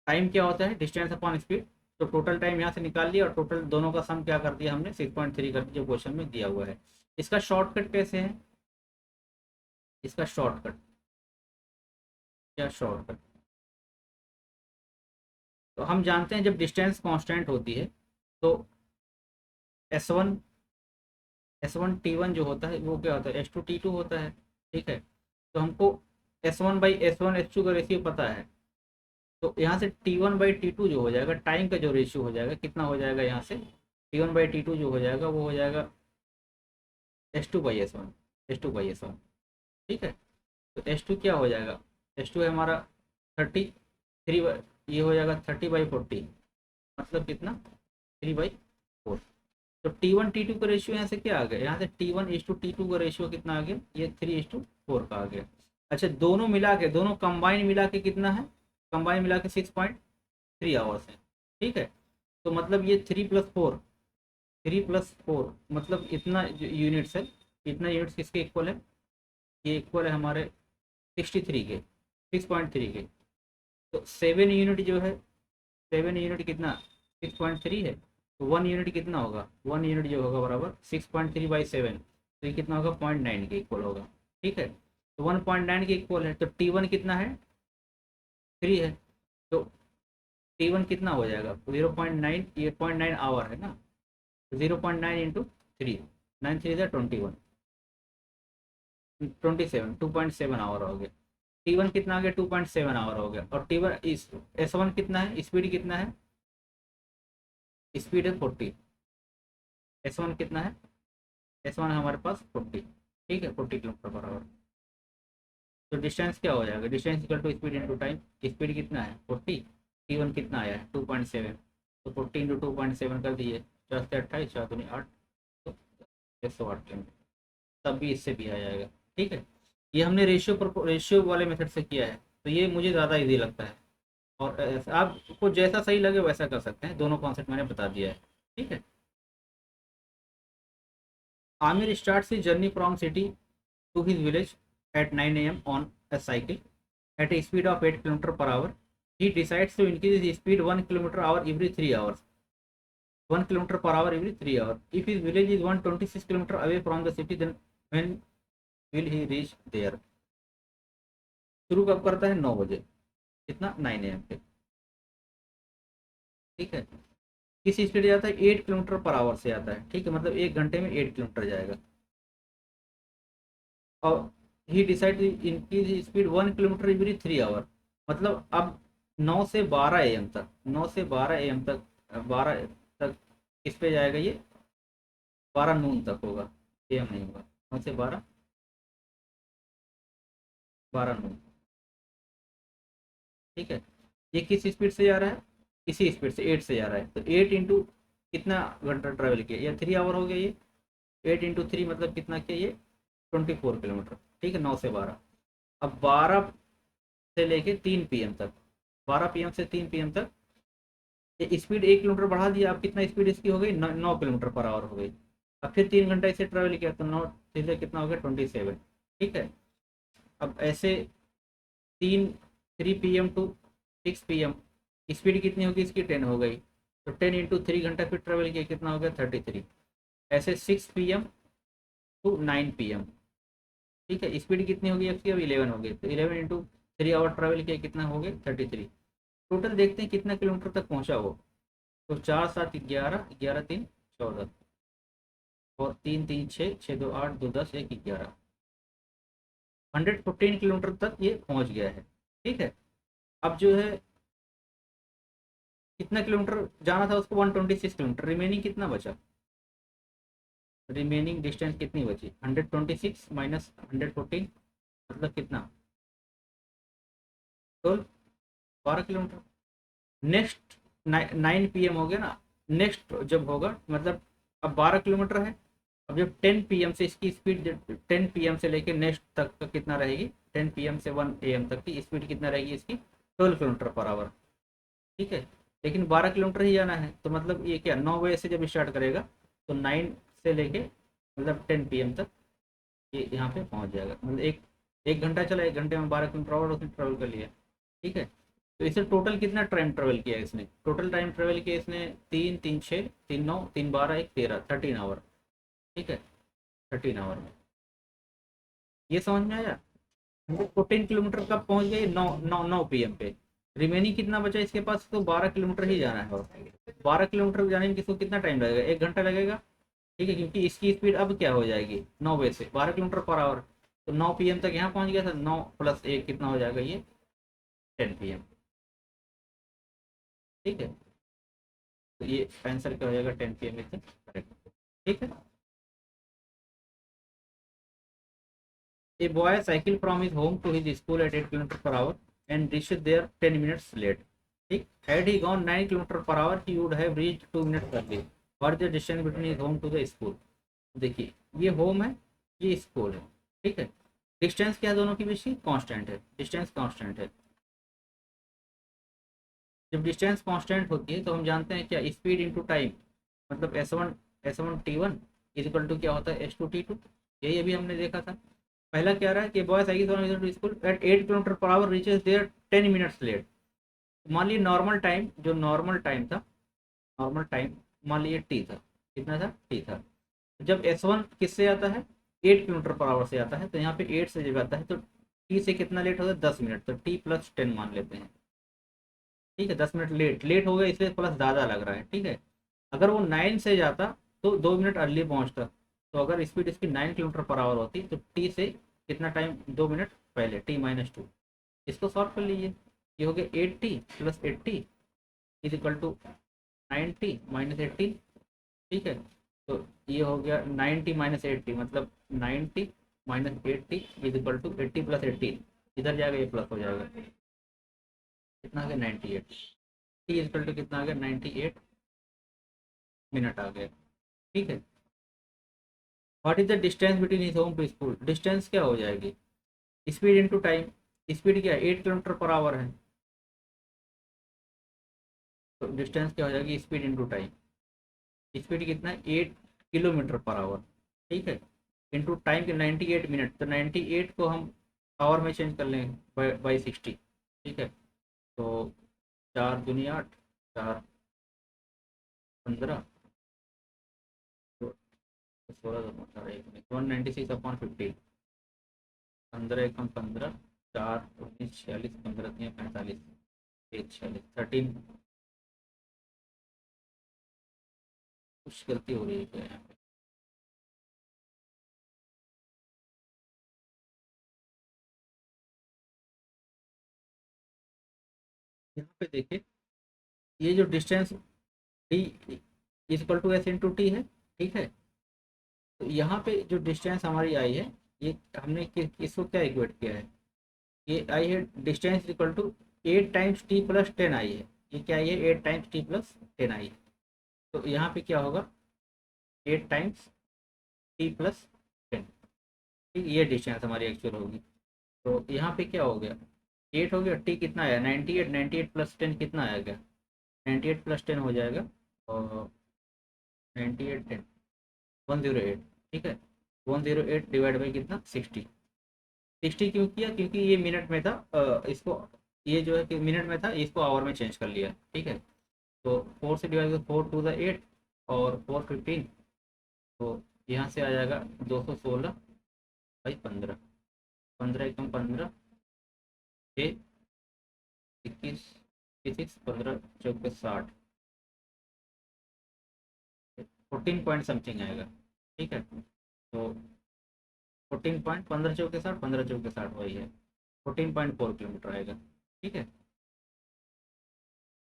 Speaker 1: टाइम क्या होता है डिस्टेंस अपॉन स्पीड, तो टोटल टाइम यहाँ से निकाल लिया और टोटल दोनों का सम क्या कर दिया हमने 6.3 कर दिया जो क्वेश्चन में दिया हुआ है। इसका शॉर्टकट कैसे है, इसका शॉर्टकट क्या, शॉर्टकट तो हम जानते हैं जब डिस्टेंस कांस्टेंट होती है तो S1 S1 T1 जो होता है वो क्या होता है S2 T2 होता है। ठीक है, तो हमको S1/S1 S2 का रेशियो पता है, तो यहाँ से T1/T2 जो हो जाएगा, टाइम का जो रेशियो हो जाएगा कितना हो जाएगा, यहाँ से T1/T2 जो हो जाएगा वो हो जाएगा S2/S1। ठीक है, तो S2 क्या हो जाएगा, S2 है हमारा 33, ये हो जाएगा 30/40, मतलब कितना 3/4। तो T1 T2 का रेशियो यहाँ से क्या आ गया, यहाँ से T1:T2 का रेशियो कितना आ गया, ये 3:4 का आ गया। अच्छा, दोनों मिला के, दोनों कंबाइन मिला के कितना है, कंबाइन मिला के 6.3 आवर्स है। ठीक है, तो मतलब ये 3+4 मतलब इतना यूनिट्स है, इतना यूनिट्स किसके इक्वल है, ये इक्वल है हमारे 63 के, 6.3 के। तो 7 यूनिट जो है, 7 यूनिट कितना 6.3 है, तो 1 यूनिट कितना होगा, 1 यूनिट जो होगा बराबर 6.3/7, तो ये कितना होगा 0.9 के इक्वल होगा। ठीक है, तो 1.9 के इक्वल है, तो T1 कितना है 3 है, तो T1 कितना हो जाएगा 0.9, ये 0.9 आवर है ना, 0.9 इंटू 3, 9×3 = 21, 2.7 आवर हो गया। T1 कितना आ गया 2.7 आवर हो गया, और T1 इस S1 कितना है, स्पीड कितना है, स्पीड है 40, S1 कितना है, S1 हमारे पास 40। ठीक है, 40 km/h। तो डिस्टेंस क्या हो जाएगा, distance equal to speed into time, speed कितना है 40, T1 कितना आया है 2.7, तो 40 इंटू 2.7 कर दिए, 4 से 28, 4×8, तो 108 km, तब भी इससे भी आ जाएगा। ठीक है, ये हमने रेशियो वाले मेथड से किया है, तो ये मुझे ज़्यादा इजी लगता है, और आपको जैसा सही लगे वैसा कर सकते हैं, दोनों कॉन्सेप्ट मैंने बता दिया है। ठीक है, Aamir starts his journey from city to his village at 9 a.m. on a cycle at a speed of 8 km/h. He decides to increase his speed 1 km/h every 3 hours. 1 km/h every 3 hours. If his village is 126 km away from the city, then when will he reach there? शुरू कब करता है 9 बजे, कितना 9 AM पे। ठीक है, किस स्पीड जाता है 8 km/h से आता है। ठीक है, मतलब 1 घंटे में 8 किलोमीटर जाएगा, और he decide increase speed 1 kilometre every 3 hour, मतलब अब 9 से 12 AM तक, 9 से 12 AM तक, 12 तक किस पे जाएगा ये, 12 नून तक होगा, AM नहीं होगा, 9 से 12, 12 नून। ठीक है, ये किस स्पीड से जा रहा है, इसी स्पीड से 8 से जा रहा है, तो 8 इंटू कितना घंटा ट्रैवल किया, या 3 आवर हो गया ये, 8 इंटू 3 मतलब कितना किया ये 24 किलोमीटर। ठीक है, 9 से 12, अब 12 से लेके 3 PM तक, 12 PM से 3 PM तक ये स्पीड 1 किलोमीटर बढ़ा दिया, अब कितना स्पीड इसकी हो गई 9 km/h हो गई। अब फिर 3 घंटा इसे ट्रेवल किया तो 9 कितना हो गया 27। ठीक है, अब ऐसे 3 PM टू 6 PM स्पीड कितनी होगी इसकी 10 हो गई, तो 10 इंटू 3 घंटा फिर ट्रेवल किया, कितना हो गया 33। ऐसे 6 PM टू 9 PM। ठीक है, स्पीड कितनी होगी इसकी अब 11 हो गई, तो 11 इंटू 3 आवर ट्रेवल किया, कितना हो गया 33। टोटल देखते हैं कितना किलोमीटर तक पहुंचा वो, तो 4 7 11, 11 3 14, और 3 3 6, 6 2 8, 2 10, 1 11, 115 किलोमीटर तक ये पहुंच गया है। ठीक है, अब जो है कितना किलोमीटर जाना था उसको 126 किलोमीटर, रिमेनिंग कितना बचा, रिमेनिंग डिस्टेंस कितनी बची 126 माइनस 114, मतलब कितना 12, 12 किलोमीटर। नेक्स्ट 9 PM हो गया ना, नेक्स्ट जब होगा मतलब अब 12 किलोमीटर है, अब जब 10 PM से इसकी स्पीड, 10 PM से लेके नेक्स्ट तक का कितना रहेगी, 10 PM से 1 AM तक की स्पीड कितना रहेगी इसकी 12 km/h। ठीक है, लेकिन 12 किलोमीटर ही जाना है, तो मतलब ये क्या 9 बजे से जब स्टार्ट करेगा तो 9 से लेके मतलब 10 PM तक ये यहाँ पे पहुँच जाएगा, मतलब एक एक घंटा चला, 1 घंटे में 12 km/h उसने ट्रेवल कर लिया। ठीक है, तो इसे टोटल कितना टाइम ट्रेवल किया इसने, टोटल टाइम ट्रेवल किया इसने 3 3 6 3 9 3 12 1 13 13 आवर। ठीक है, 13 आवर में। ये समझ में आया। 14 किलोमीटर कब पहुंच गए, 9 9 9 PM पे। रिमेनिंग कितना बचा इसके पास, तो 12 किलोमीटर ही जाना है। और 12 किलोमीटर जाने में किसको कितना टाइम लगेगा, 1 घंटा लगेगा। ठीक है, क्योंकि इसकी स्पीड अब क्या हो जाएगी 9 बजे से 12 किलोमीटर पर आवर। तो 9 PM तक यहाँ पहुंच गया था, 9 + 1 कितना हो जाएगा ये, 10 PM। ठीक है, तो ये आंसर क्या हो जाएगा, 10 PM इज करेक्ट। ठीक है। A boy cycle from his home to his school at 8 km/h and reached there 10 minutes late. ठीक, had he gone 9 km/h he would have reached 2 minutes early. What is the distance between his home to the school? देखिए, ये home है, ये school है। ठीक है, distance क्या है दोनों के बीच की, कांस्टेंट है, डिस्टेंस कांस्टेंट है। जब डिस्टेंस कांस्टेंट होती है तो हम जानते हैं क्या, स्पीड इनटू टाइम, मतलब S1 इक्वल टू क्या होता है, S2 T2। यही अभी हमने देखा था। पहला क्या रहा है कि boys I to school at 8 km/h reaches there 10 minutes late. मान लीजिए नॉर्मल टाइम, जो नॉर्मल टाइम था, नॉर्मल टाइम मान लीजिए टी था, कितना था, टी था। जब S1 किससे आता है, 8 km/h से आता है, तो यहाँ पे 8 से जब आता है तो टी से कितना लेट होगा, 10 मिनट, तो T + 10 मान लेते हैं। ठीक है, 10 मिनट लेट लेट हो गया, इसलिए प्लस ज़्यादा लग रहा है। ठीक है, अगर वो 9 से जाता तो 2 मिनट अर्ली पहुंचता। तो अगर स्पीड इसकी 9 km/h होती तो टी से कितना टाइम, 2 मिनट पहले, T - 2। इसको सॉल्व कर लीजिए। ये हो गया 8T + 80 इज इक्वल टू 90 - 80। ठीक है, तो ये हो गया 90 - 80, मतलब 90 - 80 इज इक्वल टू 80 + 18। इधर जाएगा ये प्लस हो जाएगा, कितना आ गया, 98। टी इज इक्वल टू कितना आ गया, 98 मिनट आ गया। ठीक है, what is the distance between his home to school, distance क्या हो जाएगी, स्पीड इनटू टाइम। स्पीड क्या है, 8 km/h है, तो डिस्टेंस क्या हो जाएगी, स्पीड इनटू टाइम। स्पीड कितना है, 8 km/h। ठीक है, इनटू टाइम के 98 मिनट, तो 98 को हम आवर में चेंज कर लेंगे बाई 60। ठीक है, तो 4 दूनी 8, 4 × 15, तो 196/15, 15 × 15, 4 × 19 = 46, 15 × 3 = 45, 1 = 46, 13। कुछ गलती हो रही है क्या यहाँ पे, यहाँ पे देखिए, ये जो distance D equal to S × T है। ठीक है, तो यहाँ पे जो डिस्टेंस हमारी आई है, ये हमने इसको क्या इक्वेट किया है, ये आई है डिस्टेंस इक्वल टू 8 × T + 10 आई है। ये क्या आई है, 8 × T + 10 आई है। तो यहाँ पे क्या होगा, 8 × T + 10। ठीक, ये डिस्टेंस हमारी एक्चुअल होगी। तो यहाँ पे क्या हो गया, 8 हो गया, टी कितना आया, 98, 98 + 10 कितना आएगा, 98 + 10 हो जाएगा, और 98 10 108। ठीक है, 108 डिवाइड बाई कितना, 60। 60 क्यों किया, क्योंकि ये मिनट में था, इसको, ये जो है कि मिनट में था, इसको आवर में चेंज कर लिया। ठीक है, तो 4 से डिवाइड, 4 × 2 = 8, और 4 × 15, तो यहाँ से आ जाएगा 216/15। 15 × 15, 6 21 26, 15 × 4 = 60, 14 पॉइंट समथिंग आएगा। ठीक है, तो 14 पॉइंट, 15 × 4 = 60, 15 × 4 = 60 वही है, 14.4 किलोमीटर आएगा। ठीक है,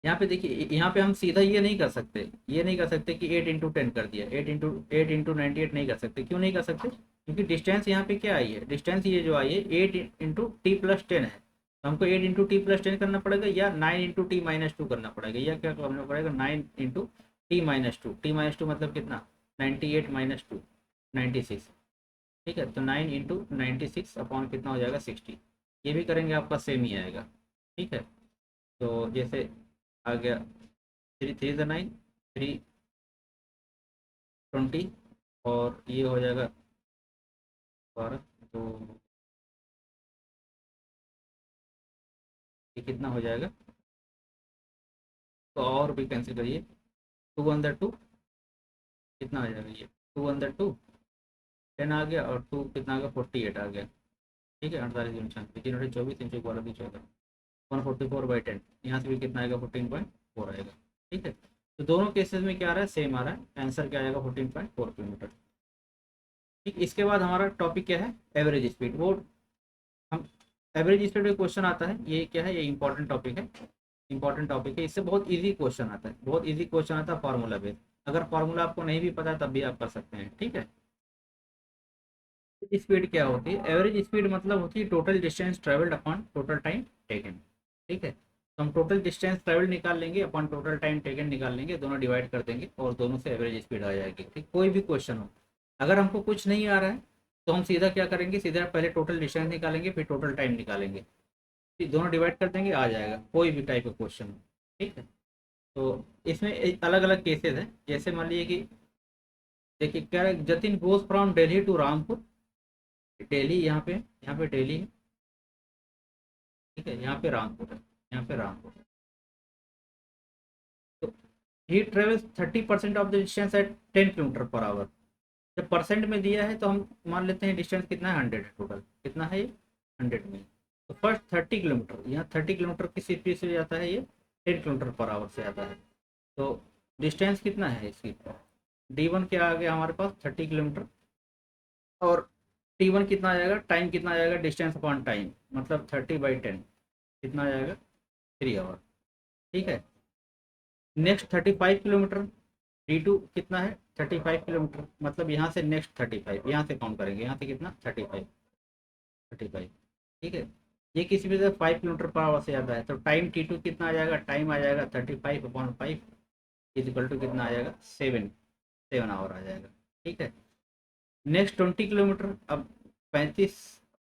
Speaker 1: यहाँ पे देखिए, यहाँ पे हम सीधा ये नहीं कर सकते, ये नहीं कर सकते कि 8 × 10 कर दिया, 8 × 98 नहीं कर सकते। क्यों नहीं कर सकते, क्योंकि डिस्टेंस यहाँ पे क्या आई है, डिस्टेंस ये जो आई है 8 × T + 10 है। तो हमको 8 × T + 10 करना पड़ेगा, या 9 × T - 2 करना पड़ेगा, या क्या करना पड़ेगा, 9 × T - 2। T - 2 मतलब कितना, 98 - 2, 96। ठीक है, तो 9 × 96 अपॉन कितना हो जाएगा, 60। ये भी करेंगे आपका सेम ही आएगा। ठीक है, तो जैसे आ गया, 3 3 × 9, 320, और ये हो जाएगा 12, तो ये कितना हो जाएगा, तो और भी कैंसिल करिए, 2 अंदर 2 कितना आ जाएगा, ये 2 अंदर 2 10 आ गया, और 2 कितना आ गया 48 आ गया। ठीक है, 48 जंक्शन 324 312 14 144/10, यहाँ से भी कितना आएगा 14.4 आएगा। ठीक है, तो दोनों केसेस में क्या आ रहा है, सेम आ रहा है, आंसर क्या आएगा 14.4 किलोमीटर। ठीक, इसके बाद हमारा टॉपिक क्या है, एवरेज स्पीड। वो हम एवरेज स्पीड में क्वेश्चन आता है, ये क्या है, ये इंपॉर्टेंट टॉपिक है, इंपॉर्टेंट टॉपिक है। इससे बहुत इजी क्वेश्चन आता है, बहुत इजी क्वेश्चन आता है फार्मूला बेस्ड। अगर फार्मूला आपको नहीं भी पता तब भी आप कर सकते हैं। ठीक है, स्पीड क्या होती है, एवरेज स्पीड मतलब होती है total distance travelled upon total time taken. ठीक है, तो हम टोटल डिस्टेंस ट्रेवल निकाल लेंगे अपॉन टोटल टाइम टेकन निकाल लेंगे, दोनों डिवाइड कर देंगे और दोनों से एवरेज स्पीड आ जाएगी। ठीक, कोई भी क्वेश्चन हो, अगर हमको कुछ नहीं आ रहा है तो हम सीधा क्या करेंगे, सीधा पहले टोटल डिस्टेंस निकालेंगे फिर टोटल टाइम निकालेंगे, फिर दोनों डिवाइड कर देंगे, आ जाएगा कोई भी टाइप का क्वेश्चन हो। ठीक है, तो इसमें अलग अलग केसेस हैं, जैसे मान लीजिए कि देखिए क्या है, Jatin goes from Delhi to Rampur. Delhi यहाँ पे दिल्ली है। ठीक है, यहाँ पे रामपुर है, यहाँ पे रामपुर है। तो he travels 30% of the distance at 10 kilometre per hour. जब परसेंट में दिया है तो हम मान लेते हैं डिस्टेंस कितना है, 100 है, टोटल कितना है ये 100 में। तो फर्स्ट 30 किलोमीटर, यहाँ 30 किलोमीटर की स्पीड से जाता है, ये 10 किलोमीटर पर आवर से आता है। तो डिस्टेंस कितना है इसकी, D1 क्या आ गया हमारे पास 30 किलोमीटर, और T1 कितना आ जाएगा, टाइम कितना आ जाएगा, डिस्टेंस अपॉन टाइम, मतलब 30/10 कितना आ जाएगा 3 आवर। ठीक है, नेक्स्ट 35 किलोमीटर, D2 कितना है 35 किलोमीटर, मतलब यहाँ से नेक्स्ट 35, यहाँ से काउंट करेंगे, यहाँ से कितना 35। ठीक है, ये किसी भी 5 किलोमीटर पर आवर से ज़्यादा है, तो टाइम T2 कितना आ जाएगा, टाइम आ जाएगा 35/5 इजिकल टू कितना आ जाएगा 7 आवर आ जाएगा। ठीक है, नेक्स्ट 20 किलोमीटर, अब 35,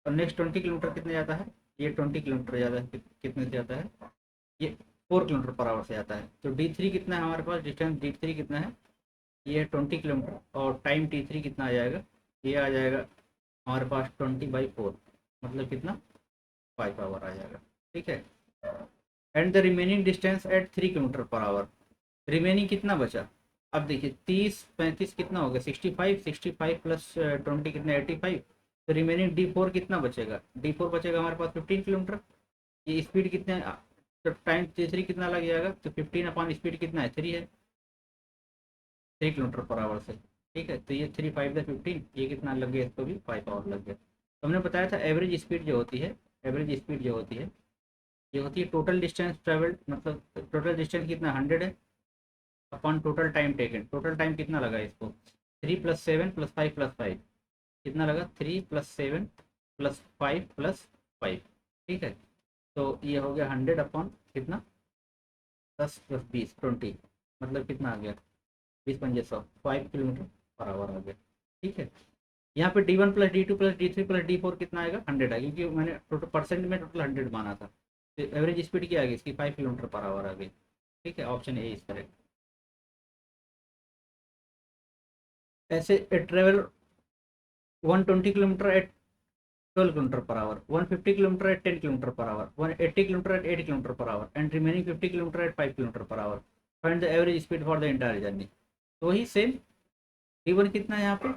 Speaker 1: और नेक्स्ट 20 किलोमीटर कितने जाता है, ये 20 किलोमीटर ज़्यादा है, कितने से जाता है, ये 4 किलोमीटर पर आवर से आता है। तो D3 कितना है हमारे पास, डिस्टेंस D3 कितना है, ये 20 किलोमीटर, और टाइम T3 कितना आ जाएगा, ये आ जाएगा हमारे पास 20/4, मतलब कितना 5 आवर आ जाएगा। ठीक है, and the remaining distance at 3 kilometre per hour, remaining कितना बचा, अब देखिए 30 35 कितना हो गया 65, 65 प्लस 20 कितना 85, तो रिमेनिंग D4 कितना बचेगा, D4 बचेगा हमारे पास 15 किलोमीटर। ये स्पीड कितने, तो टाइम T3 कितना लग जाएगा, तो 15 अपॉन स्पीड कितना है 3 है, 3 किलोमीटर पर आवर से। ठीक है, तो ये 3 5 15, ये कितना लग गया, इसको भी 5 आवर लग गया। तो हमने बताया था एवरेज स्पीड जो होती है, एवरेज स्पीड जो होती है, ये होती है टोटल डिस्टेंस ट्रेवल्ड, मतलब टोटल डिस्टेंस कितना 100 है upon total time taken. Total time कितना लगा इसको, 3 + 7 + 5 + 5 कितना लगा, 3 + 7 + 5 + 5। ठीक है, तो ये हो गया 100 अपॉन कितना 10 + 20 20, मतलब कितना आ गया 20 × 100 5 किलोमीटर पर आवर आ गया। ठीक है, यहाँ पे D1 + D2 + D3 + D4 कितना आएगा 100 आएगा, क्योंकि मैंने टोटल परसेंट में टोटल 100 माना था। तो एवरेज स्पीड क्या आ गई इसकी 5 किलोमीटर पर आवर आ गई। ठीक है, ऑप्शन ए इस करेक्ट। ऐसे travel 120 kilometre at 12 kilometre per hour, 150 kilometre at 10 kilometre per hour, 180 kilometre at 8 kilometre per hour, and remaining 50 kilometre at 5 kilometre per hour. Find the average speed for the entire journey. तो वही same, T1 कितना है यहाँ पे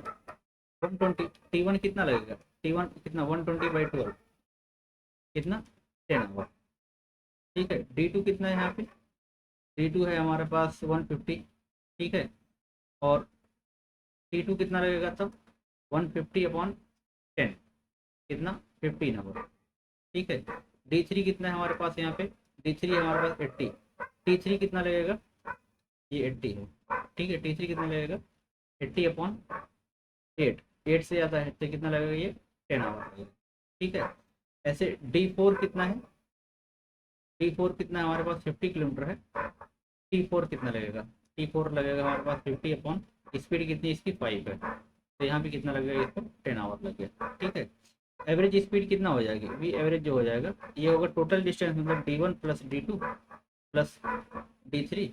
Speaker 1: 120, T1 कितना लगेगा, T1 कितना 120/12 कितना 10 आवर। ठीक है, D2 कितना है यहाँ पे, D2 है हमारे पास 150। ठीक है, और T2 कितना लगेगा तब 150/10 कितना 15 आवर। ठीक है, D3 कितना है हमारे पास यहाँ पे, D3 है हमारे पास 80, T3 कितना लगेगा, ये 80 है। ठीक है, T3 कितना लगेगा 80/8, 8 से ज़्यादा है तो कितना लगेगा, ये 10 आवर लगेगा। ठीक है, ऐसे D4 कितना है, D4 कितना है हमारे पास 50 किलोमीटर है, T4 कितना लगेगा, T4 लगेगा हमारे पास 50 अपॉन स्पीड कितनी इसकी 5 है, तो यहाँ पे कितना लगेगा इसको 10 आवर लग गया। ठीक है, एवरेज स्पीड कितना हो जाएगी, वी एवरेज जो हो जाएगा ये होगा टोटल डिस्टेंस, मतलब D1 + D2 + D3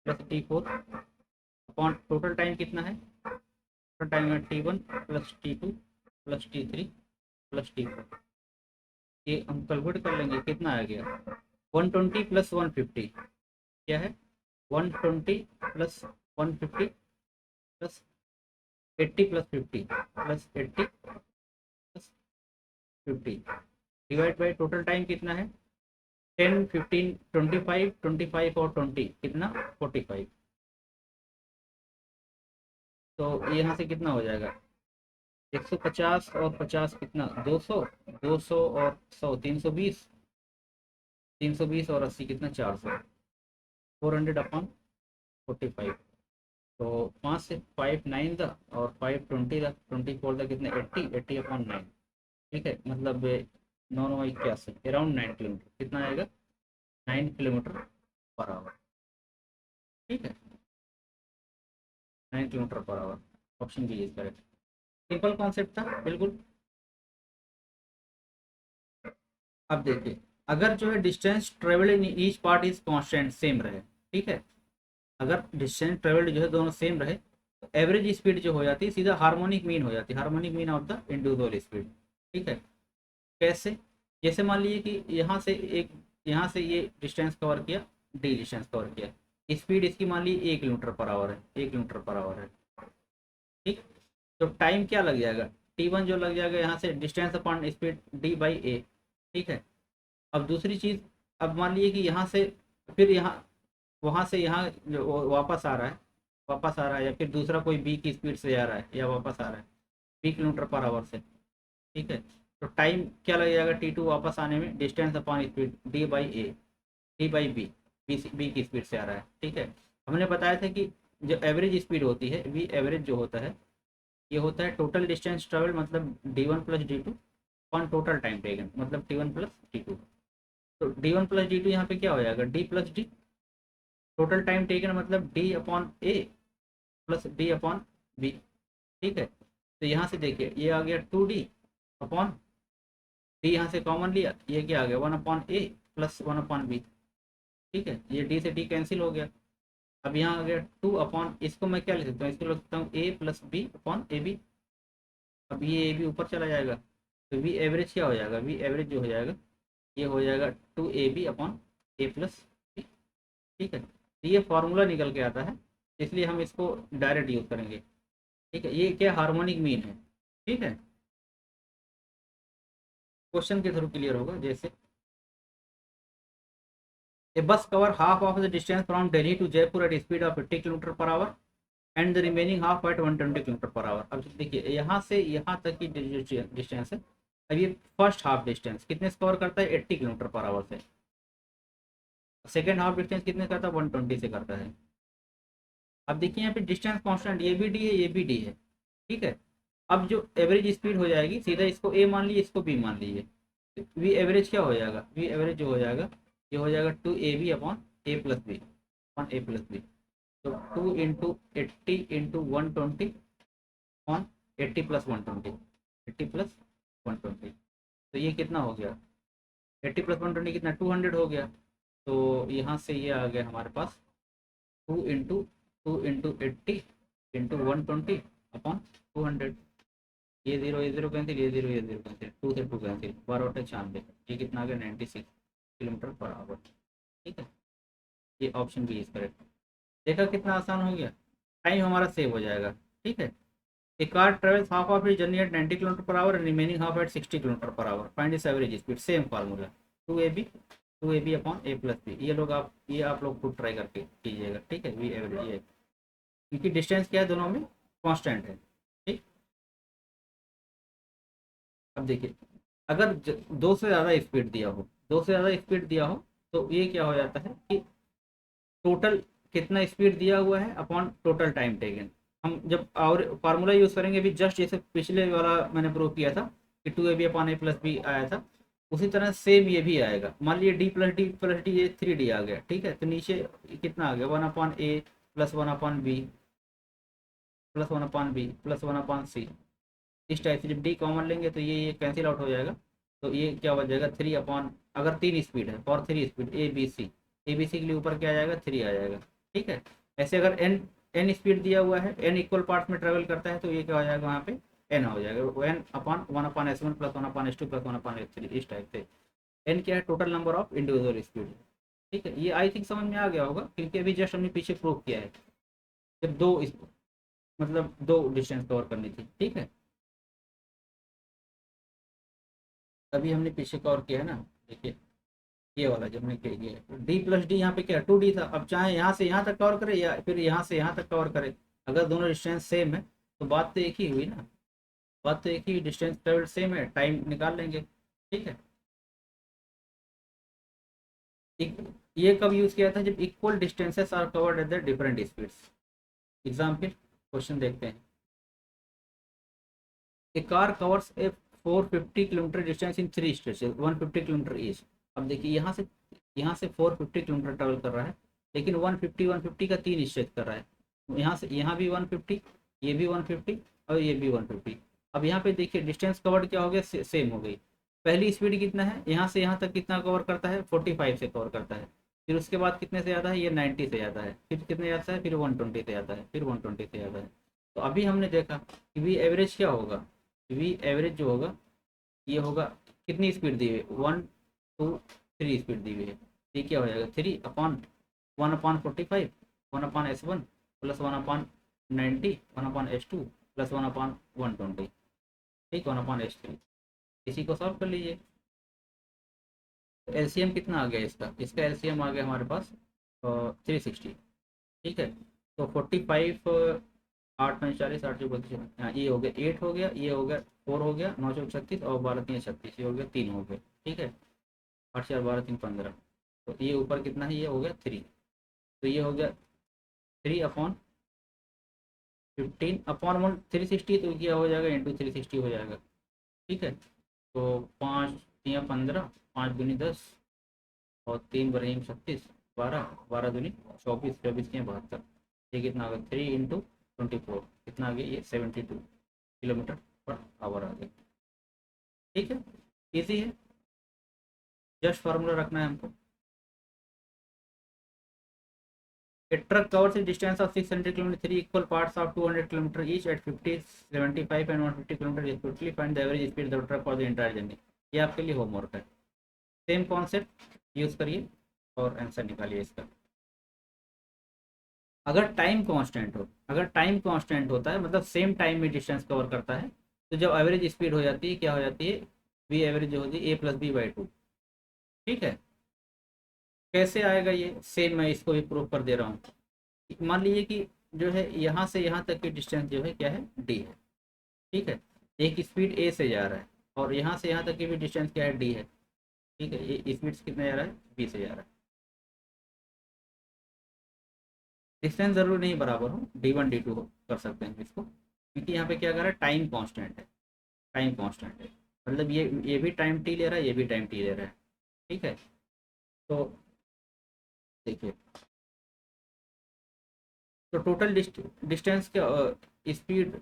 Speaker 1: + D4 upon total time कितना है, टोटल टाइम है T1 + T2 + T3 + T4। ये हम कैलकुलेट कर लेंगे कितना आ गया, 120 प्लस 150 क्या है, 120 plus 150 plus 80 plus 50 plus 80 plus 50 divide by total time कितना है, 10 15 25 25 और 20 कितना 45। तो यहाँ से कितना हो जाएगा, 150 और 50 कितना 200, 200 और 100 320, 320 और 80 कितना 400, 400 अपॉन 45। तो 5 से 5 9 द और 5 20 द 24 द कितने 80, 80 अपॉन 9। ठीक है, मतलब 9 9 81 अराउंड 9 किलोमीटर कितना आएगा, 9 किलोमीटर पर आवर। ठीक है, 9 kilometre per hour, option B is correct. Simple concept था बिल्कुल। अब देखिए, अगर जो है distance travel in each part is constant same रहे, ठीक है, अगर डिस्टेंस ट्रेवल्ड जो है दोनों सेम रहे तो एवरेज स्पीड जो हो जाती है सीधा हार्मोनिक मीन हो जाती है, harmonic mean of the individual speed. ठीक है, कैसे, जैसे मान लीजिए कि यहाँ से ये डिस्टेंस कवर किया, डी डिस्टेंस कवर किया, स्पीड इसकी मान लीजिए 1 किलोमीटर पर आवर है, 1 किलोमीटर पर आवर है। ठीक, तो टाइम क्या लग जाएगा, T1 जो लग जाएगा यहाँ से distance upon speed D by A. ठीक है, अब दूसरी चीज़, अब मान लीजिए कि यहाँ से फिर यहाँ वहाँ से यहाँ वापस आ रहा है, वापस आ रहा है, या फिर दूसरा कोई बी की स्पीड से आ रहा है या वापस आ रहा है 20 किलोमीटर पर आवर से। ठीक है, तो टाइम क्या लग जाएगा T2 वापस आने में, distance upon speed D by A, D by B, B की स्पीड से आ रहा है। ठीक है, हमने बताया था कि जो एवरेज स्पीड होती है वी एवरेज जो होता है ये होता है टोटल डिस्टेंस ट्रेवल मतलब D1 plus D2 on total time taken मतलब T1 प्लस T2। तो D1 प्लस D2 यहाँ पे क्या हो जाएगा, D plus D, total time taken मतलब D upon A plus D upon B. ठीक है, तो यहाँ से देखिए ये आ गया 2D अपॉन डी, यहाँ से कॉमन लिया, ये क्या आ गया 1/A प्लस 1/B। ठीक है, ये डी से डी कैंसिल हो गया। अब यहाँ आ गया 2 अपॉन, इसको मैं क्या लिख सकता हूँ, इसको लिख सकता हूँ A plus B upon A B. अब ये ए बी ऊपर चला जाएगा, तो वी एवरेज क्या हो जाएगा, वी एवरेज जो हो जाएगा ये हो जाएगा 2AB upon A plus B. ठीक है, तो ये फार्मूला निकल के आता है, इसलिए हम इसको डायरेक्ट यूज करेंगे। ठीक है, ये क्या हार्मोनिक मीन है। ठीक है, क्वेश्चन के थ्रू क्लियर होगा। जैसे a bus cover half of the distance from Delhi to Jaipur at speed of 50 kilometre per hour and the remaining half at 120 kilometre per hour. अब देखिए यहाँ से यहाँ तक की डिस्टेंस है, अब ये फर्स्ट हाफ डिस्टेंस कितने से कवर करता है 80 किलोमीटर पर आवर से, सेकेंड हाफ डिस्टेंस कितने करता है 120 से करता है। अब देखिए यहाँ पे डिस्टेंस कांस्टेंट ये भी डी है, ये भी डी है। ठीक है, अब जो एवरेज स्पीड हो जाएगी सीधा इसको ए मान लीजिए, इसको बी मान लीजिए, वी एवरेज क्या हो जाएगा, वी एवरेज जो हो जाएगा ये हो जाएगा 2AB upon A plus B upon A plus B. तो 2 into 80 into 120 on 80 plus 120, 80 plus 120, तो ये कितना हो गया 80 प्लस 120 कितना 200 हो गया। तो यहाँ से ये आ गया हमारे पास 2 इंटू 80 इंटू 120 अपॉन 200। ये जीरो कैंसिल, ये जीरो कैंसिल, 2 से 2 कैंसिल, 12×96, ये कितना आ गया 96 किलोमीटर पर आवर। ठीक है, ये ऑप्शन बी इज करेक्ट। देखा कितना आसान हो गया, टाइम हमारा सेव हो जाएगा। ठीक है, a car travels half of it journey at 90 kilometre per hour, remaining half at 60 kilometre per hour, find its average speed, same formula 2AB upon A plus B. ये आप लोग खुद ट्राई करके कीजिएगा। ठीक है, वी एवरेज ये क्योंकि डिस्टेंस क्या है दोनों में कांस्टेंट है। ठीक, अब देखिए अगर दो से ज़्यादा स्पीड दिया हो, दो से ज़्यादा स्पीड दिया हो तो ये क्या हो जाता है कि टोटल कितना स्पीड दिया हुआ है अपॉन टोटल टाइम टेकन। हम जब और फार्मूला यूज़ करेंगे भी जस्ट जैसे पिछले वाला मैंने प्रूव किया था कि 2AB upon A plus B आया था, उसी तरह सेम ये भी आएगा। मान लीजिए डी प्लस डी ये 3D आ गया। ठीक है, तो नीचे कितना आ गया 1/A plus 1/B plus 1/B plus 1/C। इस टाइप से जब डी कॉमन लेंगे तो ये कैंसिल आउट हो जाएगा। तो ये क्या हो जाएगा 3 अपॉन, अगर 3 स्पीड है और 3 स्पीड ए बी सी के लिए ऊपर क्या आ जाएगा 3 आ जाएगा। ठीक है, ऐसे अगर एन स्पीड दिया हुआ है, एन इक्वल पार्ट्स में ट्रेवल करता है तो ये क्या हो जाएगा वहाँ पे एन हो जाएगा, N upon 1/S1 plus 1/S2 plus 1/S3 इस टाइप से। एन क्या है, total number of individual speed. ठीक है, ये आई थिंक समझ में आ गया होगा, क्योंकि अभी जस्ट हमने पीछे प्रूव किया है जब मतलब दो डिस्टेंस कवर करनी थी। ठीक है, अभी हमने पीछे कवर किया है ना, देखिए ये वाला जब हमने किया है डी प्लस डी, यहाँ पे क्या 2D था, अब चाहे यहाँ से यहाँ तक कवर करे या फिर यहाँ से यहाँ तक कवर करे, अगर दोनों डिस्टेंस सेम है तो बात तो एक ही हुई ना, बात तो एक ही, डिस्टेंस ट्रेवल सेम है, टाइम निकाल लेंगे। ठीक है, ये कब यूज किया था, जब equal distances are covered at the different speeds. Example question देखते हैं। A car covers a 450 kilometre distance in 3 station 150 kilometre each. अब देखिए यहाँ से 450 किलोमीटर ट्रेवल कर रहा है, लेकिन 150 का 3 स्टेज कर रहा है। यहाँ से यहाँ भी 150, ये भी 150 और ये भी 150। अब यहाँ पे देखिए डिस्टेंस कवर्ड क्या हो गया, सेम हो गई। पहली स्पीड कितना है, यहाँ से यहाँ तक कितना कवर करता है, 45 से कवर करता है। फिर उसके बाद कितने से ज़्यादा है, ये 90 से ज़्यादा है, फिर कितने ज़्यादा है, फिर 120 से ज़्यादा है, फिर 120 से ज़्यादा है। तो अभी हमने देखा कि वी एवरेज क्या होगा, वी एवरेज जो होगा ये होगा, कितनी स्पीड दी हुई है, 1 2 3 स्पीड दी हुई है। ये क्या हो जाएगा, 3/1/45, 1/S1 प्लस 1/90, 1/S2 प्लस 1/120, ठीक, 1/S3। इसी को सॉल्व कर लीजिए। एलसीएम कितना आ गया इसका, इसका एलसीएम आ गया हमारे पास 360। ठीक है, तो 45, 8 × 5 = 40, 8 × 2 = 32, हाँ ये हो गया 8 हो गया, ये हो गया 4 हो गया, 9 × 36 और 12 × 3 = 36, ये हो गया 3 हो गए। ठीक है, 8 × 4 = 12 3 15, तो ये ऊपर कितना है, ये हो गया 3, तो ये हो गया 3/15/1 360, तो क्या हो जाएगा, इंटू 360 हो जाएगा। ठीक है, तो 5 × 3 = 15, 5 × 2 = 10 और 3 × 36 12, 12 × 2 = 24, 24 × 72, ये कितना होगा, 3 × 24 कितना आ गया, ये 72 किलोमीटर पर आवर आ गया। ठीक है, इजी है, जस्ट फार्मूला रखना है हमको। A truck covers a distance of 600 km, 3 equal parts of 200 km each at 50, 75 and 150 km respectively. Find the average speed of the truck for the entire journey. ये आपके लिए होमवर्क है, same concept use करिए और answer निकालिए इसका। अगर time constant हो, अगर टाइम कांस्टेंट होता है मतलब सेम टाइम में डिस्टेंस कवर करता है, तो जब एवरेज स्पीड हो जाती है क्या हो जाती है, वी एवरेज जो होती है A+B/2। ठीक है, कैसे आएगा ये, सेम मैं इसको भी प्रूव कर दे रहा हूँ। मान लीजिए कि जो है यहाँ से यहाँ तक की डिस्टेंस जो है क्या है, D है। ठीक है, एक स्पीड A से जा रहा है और यहाँ से यहाँ तक की भी डिस्टेंस क्या है, D है। ठीक है, ये स्पीड से कितना जा रहा है, B से जा रहा है। डिस्टेंस जरूर नहीं बराबर हो, D1 D2 कर सकते हैं इसको, क्योंकि यहाँ पे क्या कर रहा है, टाइम कांस्टेंट है, टाइम कांस्टेंट है, मतलब ये भी टाइम टी ले रहा है, ये भी टाइम टी ले रहा है। ठीक है, तो देखिए, तो टोटल डिस्टेंस क्या, स्पीड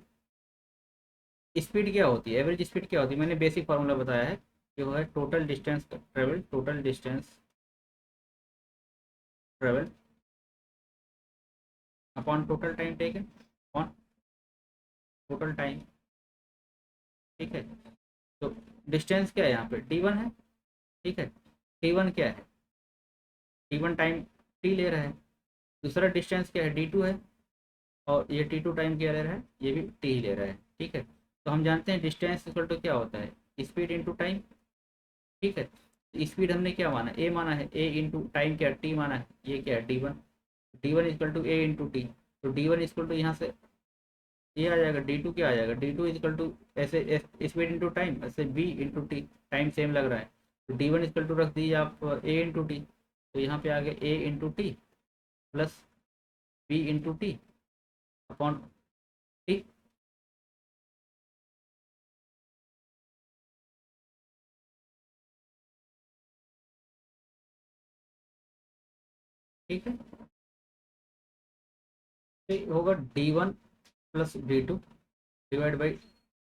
Speaker 1: स्पीड क्या होती है, एवरेज स्पीड क्या होती है, मैंने बेसिक फार्मूला बताया है, जो है total distance travel, total distance travel upon total time taken upon total time. ठीक है, तो डिस्टेंस क्या है यहाँ पे, D1 है। ठीक है, T1 क्या है, T1 टाइम T ले रहा है। दूसरा डिस्टेंस क्या है, D2 है, और ये T2 टाइम क्या ले रहा है, ये भी T ही ले रहा है। ठीक है, तो हम जानते हैं डिस्टेंस इक्वल टू क्या होता है, स्पीड इंटू टाइम। ठीक है, स्पीड हमने क्या माना, ए माना है, ए इंटू टाइम क्या, टी माना है, ये क्या है, D1। D1 equal to A into T, तो D1 इक्वल टू यहाँ से ये आ जाएगा, D2 क्या आ जाएगा, D2 इक्वल टू ऐसे स्पीड इंटू टाइम, ऐसे B into T, time same लग रहा है, तो D1 इक्वल टू रख दीजिए आप ए इंटू टी, तो यहाँ पे आ गया A into T plus B into T upon T. ठीक है, तो होगा D1 plus D2 divide by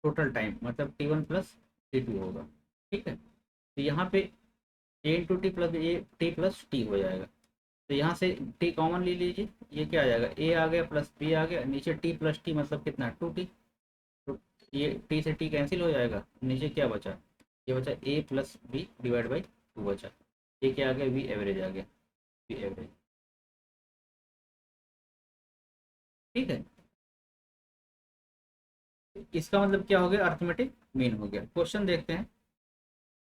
Speaker 1: total time, मतलब T1 प्लस T2 होगा। ठीक है, तो यहाँ पे A into T plus A T plus T हो जाएगा, तो यहाँ से टी कॉमन ले लीजिए, ये क्या आ जाएगा, ए आ गया प्लस बी आ गया, नीचे टी प्लस टी मतलब कितना, 2t, तो ये टी से टी कैंसिल हो जाएगा, नीचे क्या बचा, ये बचा A plus B divide by 2। Two बचा, ये क्या आ गया, वी एवरेज आ गया, वी एवरेज। ठीक है, इसका मतलब क्या हो गया, अर्थमेटिक मीन हो गया। क्वेश्चन देखते हैं।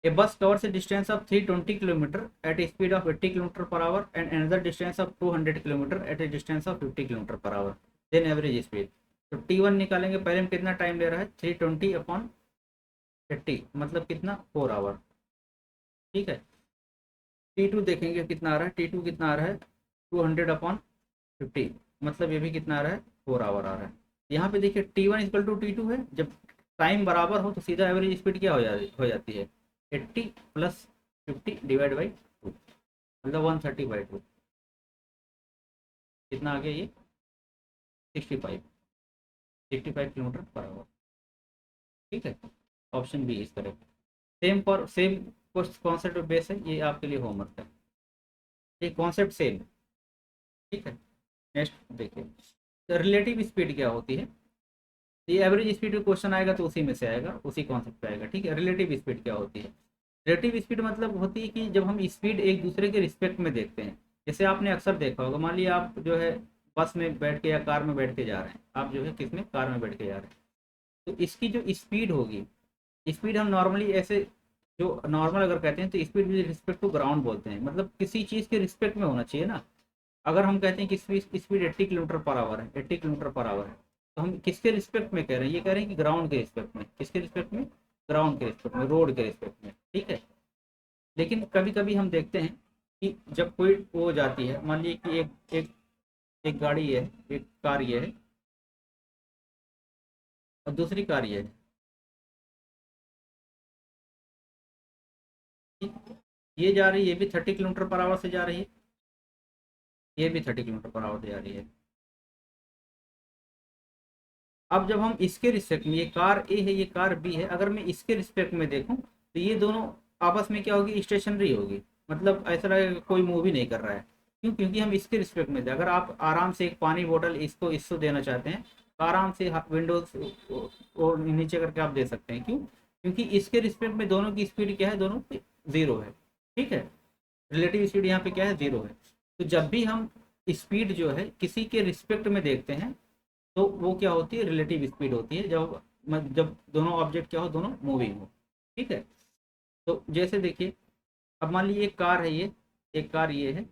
Speaker 1: A bus covers a distance of 320 km at a speed of 80 km per hour and another distance of 200 km at a distance of 50 km per hour. Then average speed. तो T1 निकालेंगे, पहले में कितना time ले रहा है, 320 upon 80 मतलब कितना, 4 आवर। ठीक है, T2 देखेंगे कितना आ रहा है, T2 कितना आ रहा है, 200 अपॉन 50 मतलब ये भी कितना आ रहा है, 4 आवर आ रहा है। यहाँ पे देखिए T1 इक्वल टू T2 है, जब टाइम बराबर हो तो सीधा एवरेज स्पीड क्या हो जाती है, 80 प्लस 50 डिवाइड बाई 2 मतलब 130/2, कितना आ गया ये, 65 किलोमीटर पर आवर। ठीक है, option B is correct. Same for same concept base है, ये आपके लिए होमवर्क है, ये कॉन्सेप्ट सेम। ठीक है, नेक्स्ट देखिए, तो रिलेटिव स्पीड क्या होती है, ये एवरेज स्पीड का क्वेश्चन आएगा तो उसी में से आएगा, उसी कॉन्सेप्ट पे आएगा। ठीक है, रिलेटिव स्पीड क्या होती है, रिलेटिव स्पीड मतलब होती है कि जब हम स्पीड एक दूसरे के रिस्पेक्ट में देखते हैं। जैसे आपने अक्सर देखा होगा, मान लीजिए आप जो है बस में बैठ के या कार में बैठ के जा रहे हैं, आप जो है किस में, कार में बैठ के जा रहे हैं, तो इसकी जो स्पीड होगी, स्पीड हम नॉर्मली ऐसे, जो नॉर्मल अगर कहते हैं तो speed with respect to ground बोलते हैं, मतलब किसी चीज़ के रिस्पेक्ट में होना चाहिए ना। अगर हम कहते हैं कि स्पीड 80 किलोमीटर पर आवर है, 80 किलोमीटर पर आवर है, तो हम किसके रिस्पेक्ट में कह रहे हैं, ये कह रहे हैं कि ग्राउंड के रिस्पेक्ट में, किसके रिस्पेक्ट में, ग्राउंड के रिस्पेक्ट में, रोड के रिस्पेक्ट में। ठीक है, लेकिन कभी कभी हम देखते हैं कि जब कोई वो जाती है, मान लीजिए कि एक गाड़ी है, एक कार ये है और दूसरी कार ये है। ठीक? ये जा रही है, ये भी 30 किलोमीटर पर आवर से जा रही है, ये भी 30 किलोमीटर पर आवर से जा रही है। अब जब हम इसके रिस्पेक्ट में, ये कार ए है, ये कार बी है, अगर मैं इसके रिस्पेक्ट में देखूं तो ये दोनों आपस में क्या होगी, स्टेशनरी होगी, मतलब ऐसा लगेगा कोई मूव ही नहीं कर रहा है। क्यों, क्योंकि हम इसके रिस्पेक्ट में थे। अगर आप आराम से एक पानी बोतल इसको देना चाहते हैं तो आराम से विंडो और नीचे करके आप दे सकते हैं। क्यों, क्योंकि इसके रिस्पेक्ट में दोनों की स्पीड क्या है, दोनों की जीरो है। ठीक है, रिलेटिव स्पीड यहाँ पे क्या है, जीरो है। तो जब भी हम स्पीड जो है किसी के रिस्पेक्ट में देखते हैं तो वो क्या होती है, रिलेटिव स्पीड होती है, जब दोनों ऑब्जेक्ट क्या हो, दोनों मूविंग हो। ठीक है, तो जैसे देखिए, अब मान लीजिए एक कार है, ये एक कार ये है,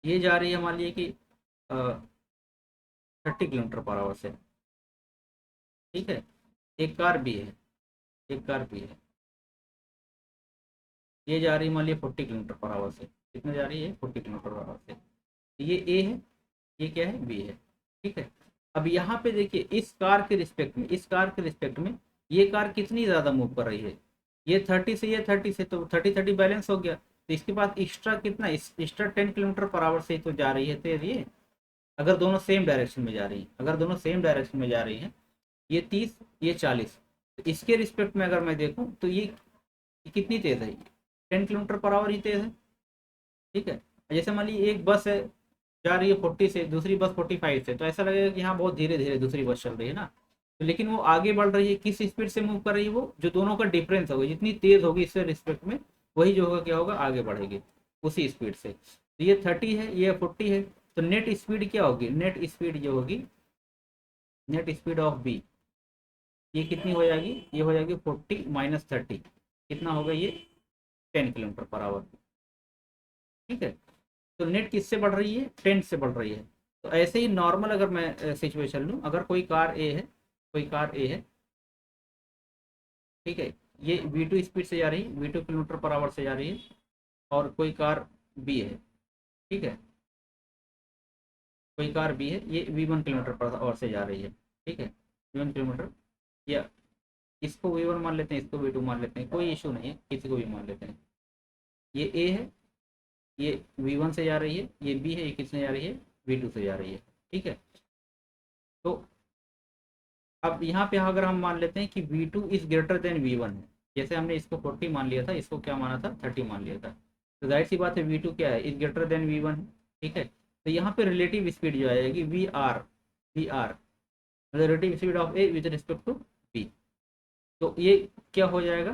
Speaker 1: ये जा रही है मान लीजिए कि 30 किलोमीटर पर आवर से। ठीक है, एक कार भी है, एक कार भी है, ये जा रही है मान लीजिए 40 किलोमीटर पर आवर से। कितना जा रही है, 40 किलोमीटर पर आवर से। ये ए है, ये क्या है, बी है। ठीक है, अब यहाँ पे देखिए इस कार के रिस्पेक्ट में, इस कार के रिस्पेक्ट में ये कार कितनी ज़्यादा मूव कर रही है, ये 30 से, ये 30 से, तो 30-30 बैलेंस हो गया। तो इसके पास एक्स्ट्रा कितना, एक्स्ट्रा 10 किलोमीटर पर आवर से तो जा रही है तेज ये, अगर दोनों सेम डायरेक्शन में जा रही है, अगर दोनों सेम डायरेक्शन में जा रही हैं, ये 30, ये 40, तो इसके रिस्पेक्ट में अगर मैं देखूँ तो ये कितनी तेज़ है, 10 किलोमीटर पर आवर ही तेज़ है। ठीक है, जैसे मान लीजिए एक बस है, जा रही है 40 से, दूसरी बस 45 से, तो ऐसा लगेगा कि हाँ बहुत धीरे धीरे दूसरी बस चल रही है ना। तो लेकिन वो आगे बढ़ रही है, किस स्पीड से मूव कर रही है, वो जो दोनों का डिफरेंस होगा, जितनी तेज होगी इससे रिस्पेक्ट में, वही जो होगा क्या होगा, आगे बढ़ेगी उसी स्पीड से। तो ये 30 है, ये 40 है, तो नेट स्पीड क्या होगी, नेट स्पीड जो होगी, नेट स्पीड ऑफ बी, ये कितनी हो जाएगी, ये हो जाएगी 40 माइनस 30, कितना होगा ये, 10 किलोमीटर पर आवर। ठीक है, तो नेट किससे बढ़ रही है, 10 से बढ़ रही है। तो ऐसे ही नॉर्मल अगर मैं सिचुएशन लूँ, अगर कोई कार ए है, कोई कार ए है, ठीक है, ये V2 स्पीड से जा रही है, V2 किलोमीटर पर आवर से जा रही है, और कोई कार बी है। ठीक है, कोई कार बी है, ये V1 किलोमीटर पर आवर से जा रही है। ठीक है, V1 किलोमीटर, या इसको V1 मान लेते हैं, इसको V2 मान लेते हैं, कोई इशू नहीं है, किसी को भी मान लेते हैं। ये ए है, ये V1 से जा रही है, ये बी है, ये किससे जा रही है, V2 से जा रही है। ठीक है, तो अब यहाँ पे अगर हम मान लेते हैं कि V2 is greater than V1 है, जैसे हमने इसको 40 मान लिया था, इसको क्या माना था, 30 मान लिया था, तो जाहिर सी बात है V2 क्या है, इज ग्रेटर देन V1 है। ठीक है, तो यहाँ पे रिलेटिव स्पीड जो आएगी वी आर मतलब relative speed of A with respect to B, तो ये क्या हो जाएगा,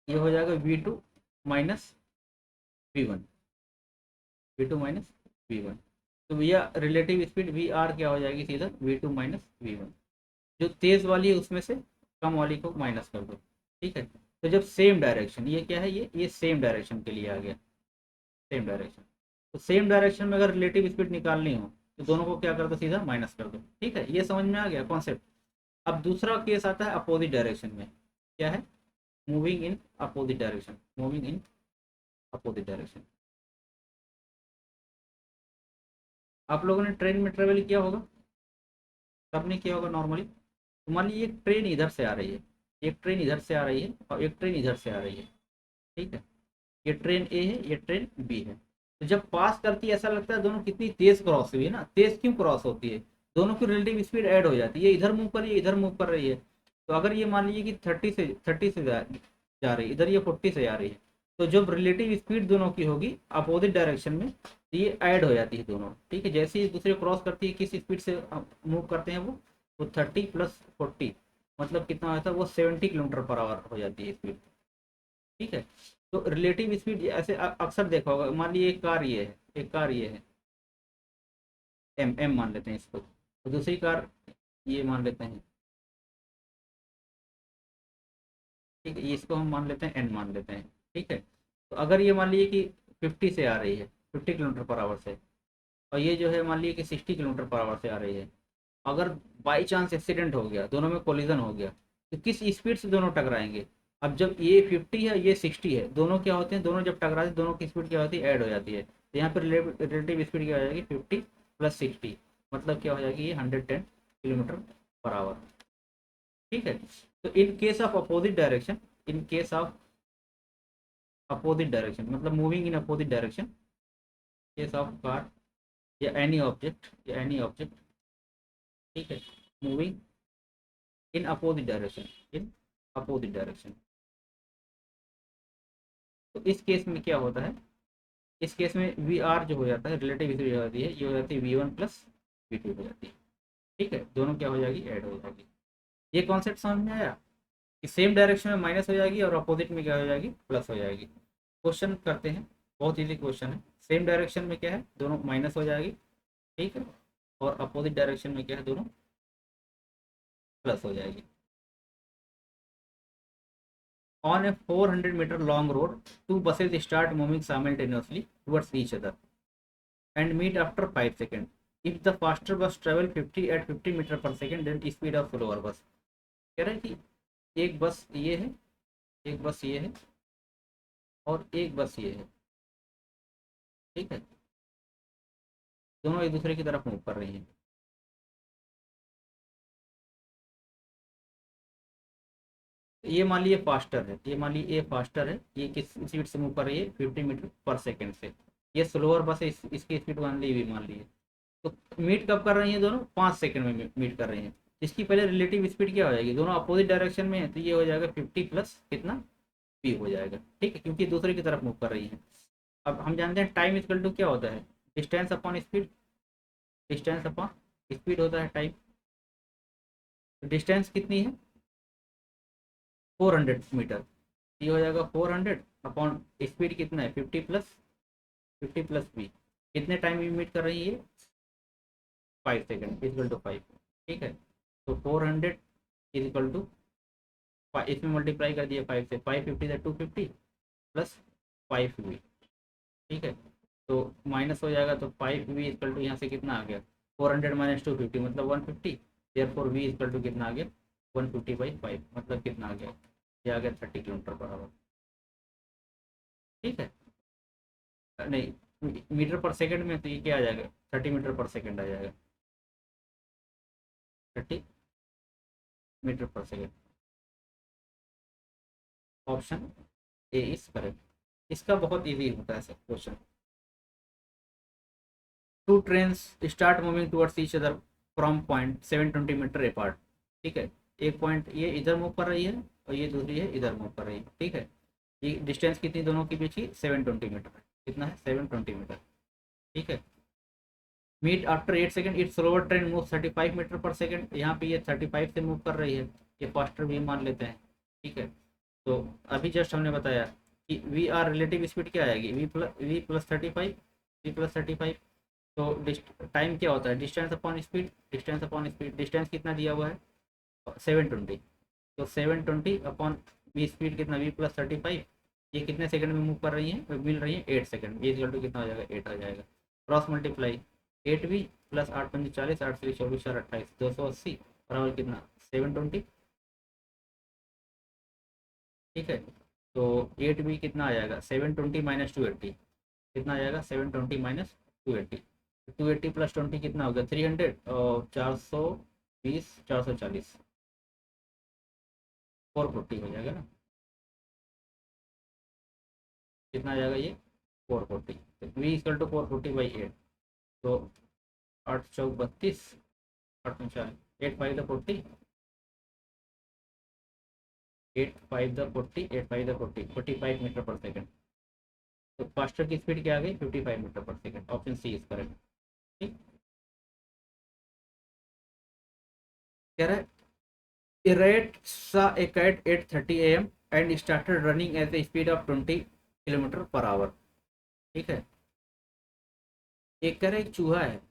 Speaker 1: ये हो जाएगा v2 minus v1, v2 minus v1। तो भैया रिलेटिव स्पीड वी आर क्या हो जाएगी, सीधा v2 माइनस v1। जो तेज वाली है उसमें से कम वाली को माइनस कर दो, ठीक है। तो जब सेम डायरेक्शन, ये क्या है, ये सेम डायरेक्शन के लिए आ गया, सेम डायरेक्शन। तो सेम डायरेक्शन में अगर रिलेटिव स्पीड निकालनी हो तो दोनों को क्या कर दो, सीधा माइनस कर दो, ठीक है। ये समझ में आ गया कॉन्सेप्ट। अब दूसरा केस आता है अपोजिट डायरेक्शन में, क्या है, moving in opposite direction, moving in opposite direction. आप लोगों ने ट्रेन में ट्रेवल किया होगा, सबने किया होगा नॉर्मली। तो मान लीजिए एक ट्रेन इधर से आ रही है, एक ट्रेन इधर से आ रही है और एक ट्रेन इधर से आ रही है, ठीक है। ये ट्रेन ए है, ये ट्रेन बी है। तो जब पास करती है ऐसा लगता है दोनों कितनी तेज क्रॉस हुई है ना। तेज क्यों क्रॉस होती है, दोनों की रिलेटिव स्पीड ऐड हो जाती है, ये इधर मूव कर रही है, इधर मूव कर रही है। तो अगर ये मान लीजिए कि 30 से जा रही है, इधर ये 40 से जा रही है, तो जब रिलेटिव स्पीड दोनों की होगी अपोजिट डायरेक्शन में, तो ये ऐड हो जाती है दोनों, ठीक है। जैसे ही दूसरे क्रॉस करती है, किस स्पीड से मूव करते हैं वो 30 + 40 मतलब कितना होता है, वो 70 km/h हो जाती है स्पीड, ठीक है। तो रिलेटिव स्पीड ऐसे अक्सर देखा होगा। मान लीजिए एक कार ये है, एक कार ये है, एम एम मान लेते हैं इसको, तो दूसरी कार ये मान लेते हैं, ठीक है। ये इसको हम मान लेते हैं एन मान लेते हैं, ठीक है। तो अगर ये मान लीजिए कि 50 से आ रही है, 50 km/h से, और ये जो है मान लीजिए कि 60 km/h से आ रही है, अगर बाई चांस एक्सीडेंट हो गया, दोनों में कोलिजन हो गया, तो किस स्पीड से दोनों टकराएंगे। अब जब ये 50 है, ये 60 है, दोनों क्या होते हैं, दोनों जब टकराते हैं दोनों की स्पीड क्या होती है, ऐड हो जाती है। तो यहाँ पर रिलेटिव स्पीड क्या हो जाएगी, 50 + 60 मतलब क्या हो जाएगी, ये 110 km/h, ठीक है। तो in case of opposite direction, in case of opposite direction मतलब moving in opposite direction, case of car या एनी ऑब्जेक्ट, या एनी ऑब्जेक्ट, ठीक है, moving in opposite direction, in opposite direction. तो इस केस में क्या होता है, इस केस में वी आर जो हो जाता है, रिलेटिव स्पीड हो जाती है, ये हो जाती है v1 + v2 हो जाती है, ठीक है। दोनों क्या हो जाएगी, ऐड हो जाएगी। ये कॉन्सेप्ट समझ में आया कि सेम डायरेक्शन में माइनस हो जाएगी और अपोजिट में क्या हो जाएगी, प्लस हो जाएगी। क्वेश्चन करते हैं, बहुत इजी क्वेश्चन है। सेम डायरेक्शन में क्या है, दोनों माइनस हो जाएगी, ठीक है, और अपोजिट डायरेक्शन में क्या है, दोनों प्लस हो जाएगी। On a 400-meter long road, two buses start moving simultaneously towards each other and meet after 5 seconds. If the faster bus travel 50 at 50 meter per second, then speed of slower bus। कह रहा है कि एक बस ये है, एक बस ये है और एक बस ये है, ठीक है। दोनों एक दूसरे की तरफ मूव कर रही हैं। ये मान लीजिए फास्टर है, ये मान लीजिए ये फास्टर है, ये किस स्पीड से मूव कर रही है, 50 मीटर पर सेकेंड से। ये स्लोअर बस है, इसकी स्पीड मान ली है। तो मीट कब कर रही हैं, दोनों 5 सेकंड में मीट कर रही हैं। इसकी पहले रिलेटिव स्पीड क्या हो जाएगी, दोनों अपोजिट डायरेक्शन में है, तो ये हो जाएगा 50 प्लस कितना, पी हो जाएगा, ठीक है, क्योंकि दूसरे की तरफ मूव कर रही है। अब हम जानते हैं टाइम इक्वल टू क्या होता है, distance upon speed, distance upon speed होता है टाइम। डिस्टेंस कितनी है, 400 मीटर, ये हो जाएगा 400 अपॉन स्पीड कितना है, 50 प्लस बी। कितने टाइम में मीट कर रही है, 5 सेकेंड इक्वल टू 5, ठीक है। तो 400 इज इक्वल टू, इसमें मल्टीप्लाई कर दिया 5 से, 550 है 250 प्लस 5v, ठीक है। तो माइनस हो जाएगा, तो 5v इक्वल टू यहाँ से कितना आ गया, 400 माइनस 250 मतलब 150। देयरफॉर v इक्वल टू कितना आ गया, 150/5 मतलब कितना आ गया, ये आ गया 30 km/h, ठीक है। नहीं, मीटर पर सेकंड में तो ये क्या आ जाएगा, 30 मीटर पर सेकंड आ जाएगा, 30 metre per second. Option A is correct. इसका बहुत इजी होता है sir question. Two trains start moving towards each other from point 720 metre apart, ठीक है। एक पॉइंट ये इधर मूव कर रही है और ये दूसरी है इधर मूव कर रही है, ठीक है। ये डिस्टेंस कितनी दोनों के बीच की, 720 मीटर, कितना है, 720 मीटर, ठीक है। Meet after 8 second, it slower train move 35 metre per second, यहाँ पे ये 35 से मूव कर रही है, ये फास्टर भी मान लेते हैं, ठीक है। तो अभी जस्ट हमने बताया कि वी आर रिलेटिव स्पीड क्या आएगी, वी प्लस 35, वी प्लस 35। तो टाइम क्या होता है, distance upon speed, distance upon speed, distance कितना दिया हुआ है 720। तो 720 अपॉन वी स्पीड कितना वी+35, ये कितने सेकंड में मूव कर रही है, मिल रही है 8 सेकंड, ये इक्वल टू कितना हो जाएगा 8 आ जाएगा। क्रॉस मल्टीप्लाई 8v प्लस 8×5 = 40, 8×3 = 24, 4×28 280 बराबर कितना 720। ठीक है, तो 8v कितना आ जाएगा 720 माइनस 280, कितना आ जाएगा 720 माइनस 280, 280 प्लस 20 कितना हो गया 300, और 420 440 440 हो जाएगा ना, कितना आ जाएगा ये 440। तो v = 440/8। तो 8×4 = 32, 8×4 8×5 = 40, 8×5 = 40, 8×5 = 40, 45 मीटर पर सेकंड। तो फास्टर की स्पीड क्या आ गई 55 metre per second, option C is correct. ठीक, कह रहा है Irate saw a cat 8:30 a.m. and started running at a speed of 20 kilometre per hour. ठीक है, एक कह रहा है एक चूहा है,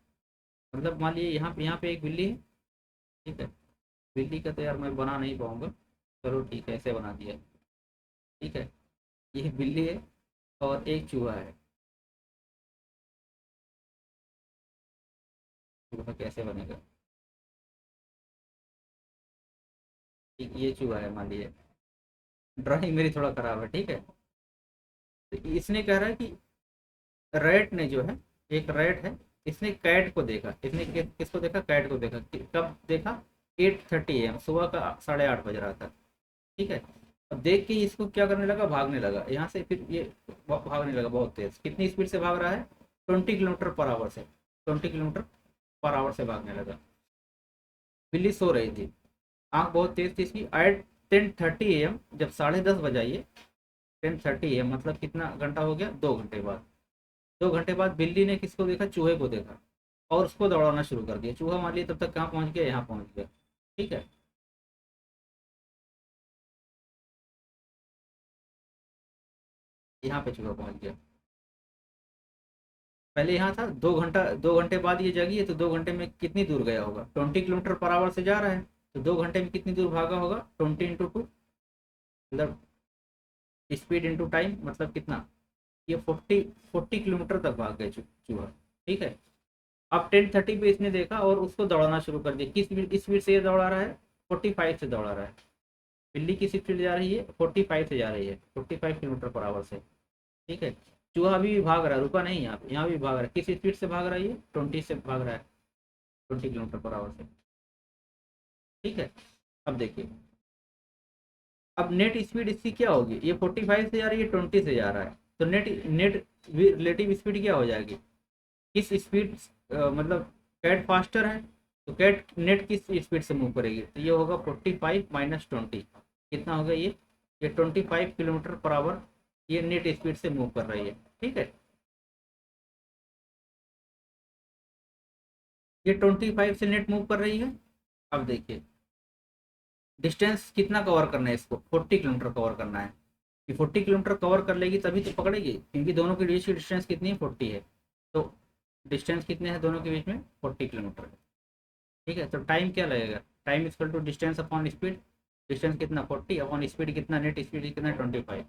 Speaker 1: मतलब मान लीजिए यहाँ पे एक बिल्ली है। ठीक है, बिल्ली का तो यार मैं बना नहीं पाऊंगा, चलो ठीक है ऐसे बना दिया। ठीक है, ये बिल्ली है और एक चूहा है, चूहा कैसे बनेगा, ये चूहा है मान लीजिए, ड्राइंग मेरी थोड़ा खराब है। ठीक है, तो इसने कह रहा है कि रैट ने जो है, एक रैट है, इसने कैट को देखा, इसने किसको देखा कैट को देखा, कब देखा 8:30 AM, सुबह का 8:30 बज रहा था। ठीक है, अब देख के इसको क्या करने लगा, भागने लगा यहाँ से, फिर ये भागने लगा बहुत तेज, कितनी स्पीड से भाग रहा है 20 किलोमीटर पर आवर से, 20 किलोमीटर पर आवर से भागने लगा। बिल्ली सो रही थी, आंख बहुत तेज थी इसकी। एट 10:30 AM, जब 10:30 बजाइए 10:30 AM मतलब कितना घंटा हो गया, 2 घंटे बाद। 2 घंटे बाद बिल्ली ने किसको देखा, चूहे को देखा, और उसको दौड़ाना शुरू कर दिया। चूहा मान लिया तब तक कहाँ पहुंच गया, यहाँ पहुंच गया। ठीक है, यहाँ पे चूहा पहुंच गया, पहले यहाँ था 2 घंटा, 2 घंटे बाद ये जगी है, तो 2 घंटे में कितनी दूर गया होगा, 20 किलोमीटर पर आवर से जा रहा है, तो 2 घंटे में कितनी दूर भागा होगा, 20 × 2, मतलब स्पीड इंटू टाइम, मतलब कितना, ये 40 किलोमीटर तक भाग गए चूहा। ठीक है, अब 10:30 पे इसने देखा और उसको दौड़ाना शुरू कर दिया, किस स्पीड से ये दौड़ा रहा है, 45 से दौड़ा रहा है। बिल्ली की स्पीड जा रही है 45 से, जा रही है 45 किलोमीटर पर आवर से। ठीक है, चूहा अभी भी भाग रहा है, रुका नहीं, यहाँ भी भाग रहा है, किस स्पीड से भाग रहा है, ये 20 से भाग रहा है, 20 किलोमीटर पर आवर से। ठीक है, अब देखिए, अब नेट स्पीड इसकी क्या होगी, ये 45 से जा रही है, 20 से जा रहा है, तो नेट नेट रिलेटिव स्पीड क्या हो जाएगी, किस स्पीड, मतलब कैट फास्टर है, तो कैट नेट किस स्पीड से मूव करेगी, तो ये होगा 45 माइनस 20, कितना होगा ये 25 किलोमीटर पर आवर ये नेट स्पीड से मूव कर रही है। ठीक है, ये 25 से नेट मूव कर रही है। अब देखिए डिस्टेंस कितना कवर करना है, इसको 40 किलोमीटर कवर करना है, कि 40 किलोमीटर कवर कर लेगी तभी तो पकड़ेगी, क्योंकि दोनों के बीच की डिस्टेंस कितनी है 40 है। तो डिस्टेंस कितने हैं दोनों के बीच में 40 किलोमीटर। ठीक है, तो टाइम क्या लगेगा, time equal to distance upon speed, distance कितना 40 अपॉन स्पीड कितना, नेट स्पीड कितना 25।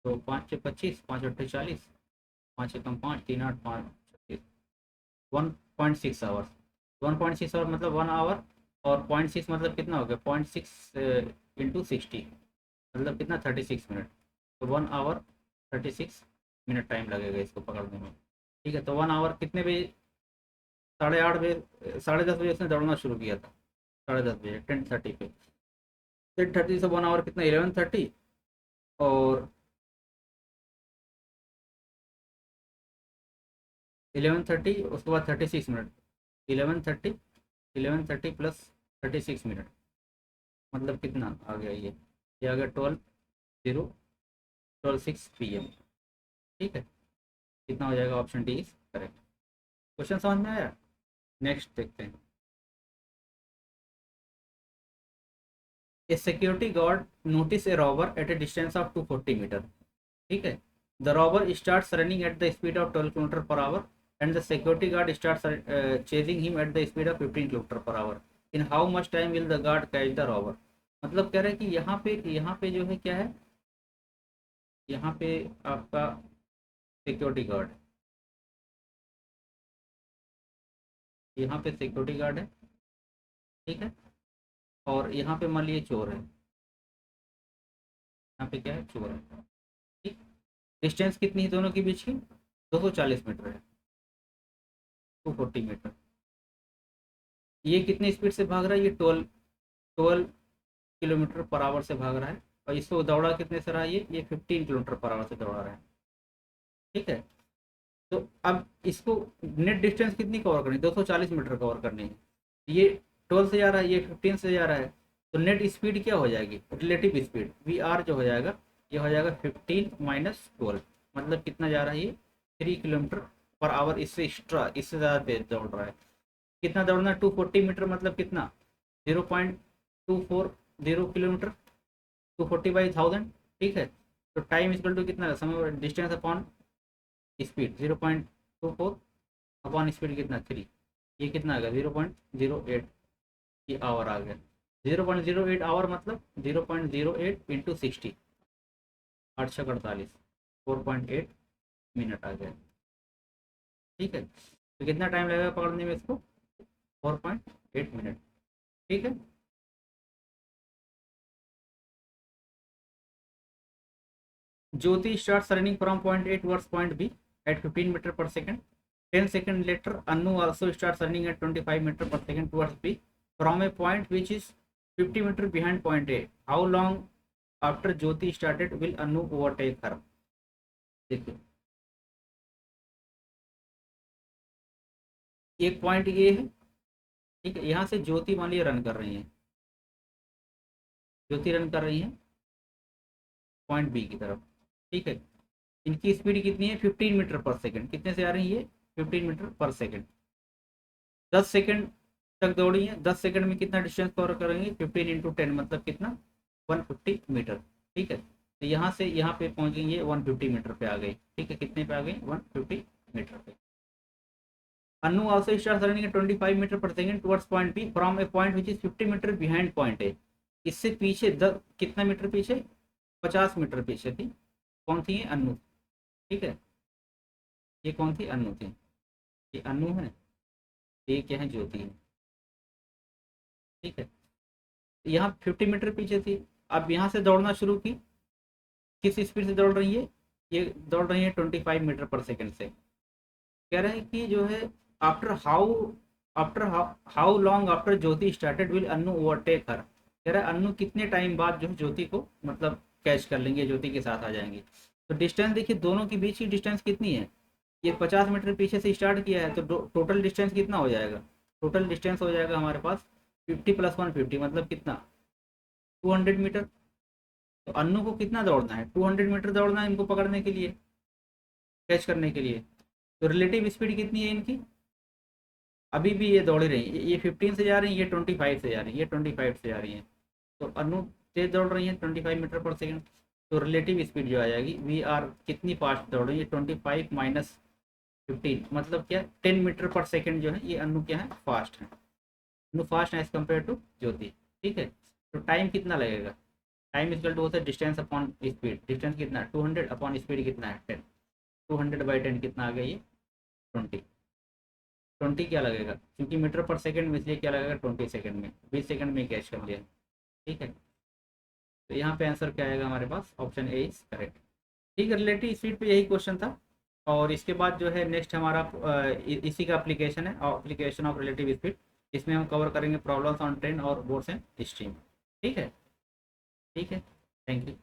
Speaker 1: तो 5×6 = 25, 5×8 = 40, 5×1 = 5, 3×8 = 5, 1.6 आवर्स, 1.6 आवर मतलब 1 आवर, और 0.6 मतलब कितना हो गया 0.6 इंटू 60, मतलब कितना 36 मिनट। तो 1 आवर 36 मिनट टाइम लगेगा इसको पकड़ने में। ठीक है, तो 1 आवर कितने बजे, 8:30 बजे, 10:30 बजे उसने दौड़ना शुरू किया था, 10:30 बजे 10:30 पे, 10:30 से 1 आवर कितना 11:30, और 11:30 उसके बाद 36 मिनट, 11:30, 11:30 प्लस 36 मिनट, मतलब कितना आ गया ये आ गया 12:06 PM। ठीक है, कितना हो जाएगा, option D is correct. Question समझ में आया, नेक्स्ट देखते हैं। A security guard notice a robber at a distance of 240 metre. ठीक है, the robber starts running at the speed of 12 kilometre per hour and the security guard starts chasing him at the speed of 15 kilometre per hour. In how much time will the guard catch the robber. मतलब कह रहा है कि यहाँ पे जो है क्या है, यहाँ पे आपका सिक्योरिटी गार्ड, यहाँ पे सिक्योरिटी गार्ड है, ठीक है, और यहाँ पे मान लीजिए चोर है, यहाँ पे क्या है, चोर है। ठीक, डिस्टेंस कितनी है दोनों के बीच की, 240 मीटर है, 240 मीटर। ये कितनी स्पीड से भाग रहा है, ये 12 किलोमीटर पर आवर से भाग रहा है, और इसको दौड़ा कितने से रहा है, ये 15 किलोमीटर पर आवर से दौड़ा रहा है। ठीक है, तो अब इसको नेट डिस्टेंस कितनी कवर करनी, 240 मीटर कवर करनी है। ये 12 से जा रहा है, ये 15 से जा रहा है, तो नेट स्पीड क्या हो जाएगी, रिलेटिव स्पीड वी आर जो हो जाएगा, ये हो जाएगा 15 माइनस 12, मतलब कितना जा रहा है, ये 3 किलोमीटर पर आवर, इससे एक्स्ट्रा, इससे ज़्यादा तेज दौड़ रहा है। कितना दौड़ना है, 240 मीटर, मतलब कितना, 0.240 किलोमीटर, 240/1000। ठीक है, तो टाइम इक्वल टू कितना, समय distance upon speed 0.24 upon speed कितना 3, ये कितना आ गया 0.08, ये आवर आ गया। 0.08 आवर मतलब 0.08 इंटू 60, 848, 4.8 मिनट आ गया। ठीक है, तो कितना टाइम लगेगा पकड़ने में इसको, 4.8 मिनट। ठीक है, ज्योति starts running from point A towards point B at 15 meter per second. 10 seconds later, Anu also starts running at 25 meter per second towards B from a point which is 50 meter behind point A. How long after Jyoti started will Anu overtake her? देखिए, एक point ये है, ठीक है, यहाँ से ज्योति मान लीजिए रन कर रही है, ज्योति रन कर रही है पॉइंट बी की तरफ। ठीक है, इनकी स्पीड कितनी है, 15 मीटर पर सेकंड, कितने से आ रही है, 15 मीटर पर सेकंड। 10 सेकंड तक दौड़ी है, 10 सेकंड में कितना डिस्टेंस कवर करेंगे, 15 इंटू 10 मतलब कितना, 150 मीटर। ठीक है, तो यहाँ से यहाँ पे पहुँच गई, ये 150 मीटर पे आ गई। ठीक है, कितने पे आ गई, 150 मीटर पे। Anu also starts running at 25 metre per second towards point B from A point which is 50 metre behind point A. इससे पीछे कितना मीटर पीछे, 50 मीटर पीछे थी, कौन थी, अनु। ठीक है, ये कौन थी, अनु थी, ये अनु है, ये क्या है, ज्योति है। ठीक है, यहाँ 50 मीटर पीछे थी, अब यहाँ से दौड़ना शुरू की, किस स्पीड से दौड़ रही है, ये दौड़ रही है 25 मीटर पर सेकंड से। कह रहे हैं कि जो है after how long after Jyoti started will Anu overtake her. कह रहा है अनु कितने टाइम बाद जो है ज्योति को मतलब कैच कर लेंगे, ज्योति के साथ आ जाएंगे। तो डिस्टेंस देखिए, दोनों के बीच की डिस्टेंस कितनी है, ये 50 मीटर पीछे से स्टार्ट किया है, तो टोटल डिस्टेंस कितना हो जाएगा, टोटल डिस्टेंस हो जाएगा हमारे पास 50 + 150 मतलब कितना, 200 मीटर। तो अन्नू को कितना दौड़ना है, 200 मीटर दौड़ना है इनको पकड़ने के लिए, कैच करने के लिए। तो रिलेटिव स्पीड कितनी है इनकी, अभी भी ये दौड़ रही है, ये 15 से जा रही है, ये 25 से जा रही है, ये 25 से जा रही है। तो अनु तेज दौड़ रही है 25 मीटर पर सेकंड, तो रिलेटिव स्पीड जो आ जाएगी वी आर कितनी फास्ट दौड़ रही है, 25 माइनस 15 मतलब क्या, 10 मीटर पर सेकंड जो है ये अनु क्या है, फास्ट है, अनु फास्ट है एज कम्पेयर टू ज्योति। ठीक है, तो टाइम कितना लगेगा, टाइम इक्वल टू होता है डिस्टेंस अपॉन स्पीड, डिस्टेंस कितना है 200 अपॉन स्पीड कितना है 10, 200/10 कितना आ गया ये 20। 20 क्या लगेगा, क्योंकि मीटर पर सेकंड में, इसलिए क्या लगेगा 20 सेकंड में, 20 सेकंड में कैच कर लिया। ठीक है, तो यहाँ पे आंसर क्या आएगा हमारे पास, ऑप्शन ए इज करेक्ट। ठीक है, रिलेटिव स्पीड पे यही क्वेश्चन था, और इसके बाद जो है नेक्स्ट हमारा इसी का एप्लीकेशन है, एप्लीकेशन ऑफ रिलेटिव स्पीड। इसमें हम कवर करेंगे प्रॉब्लम्स ऑन ट्रेन और बोर्ड्स एंड स्ट्रीम। ठीक है, ठीक है, थैंक यू।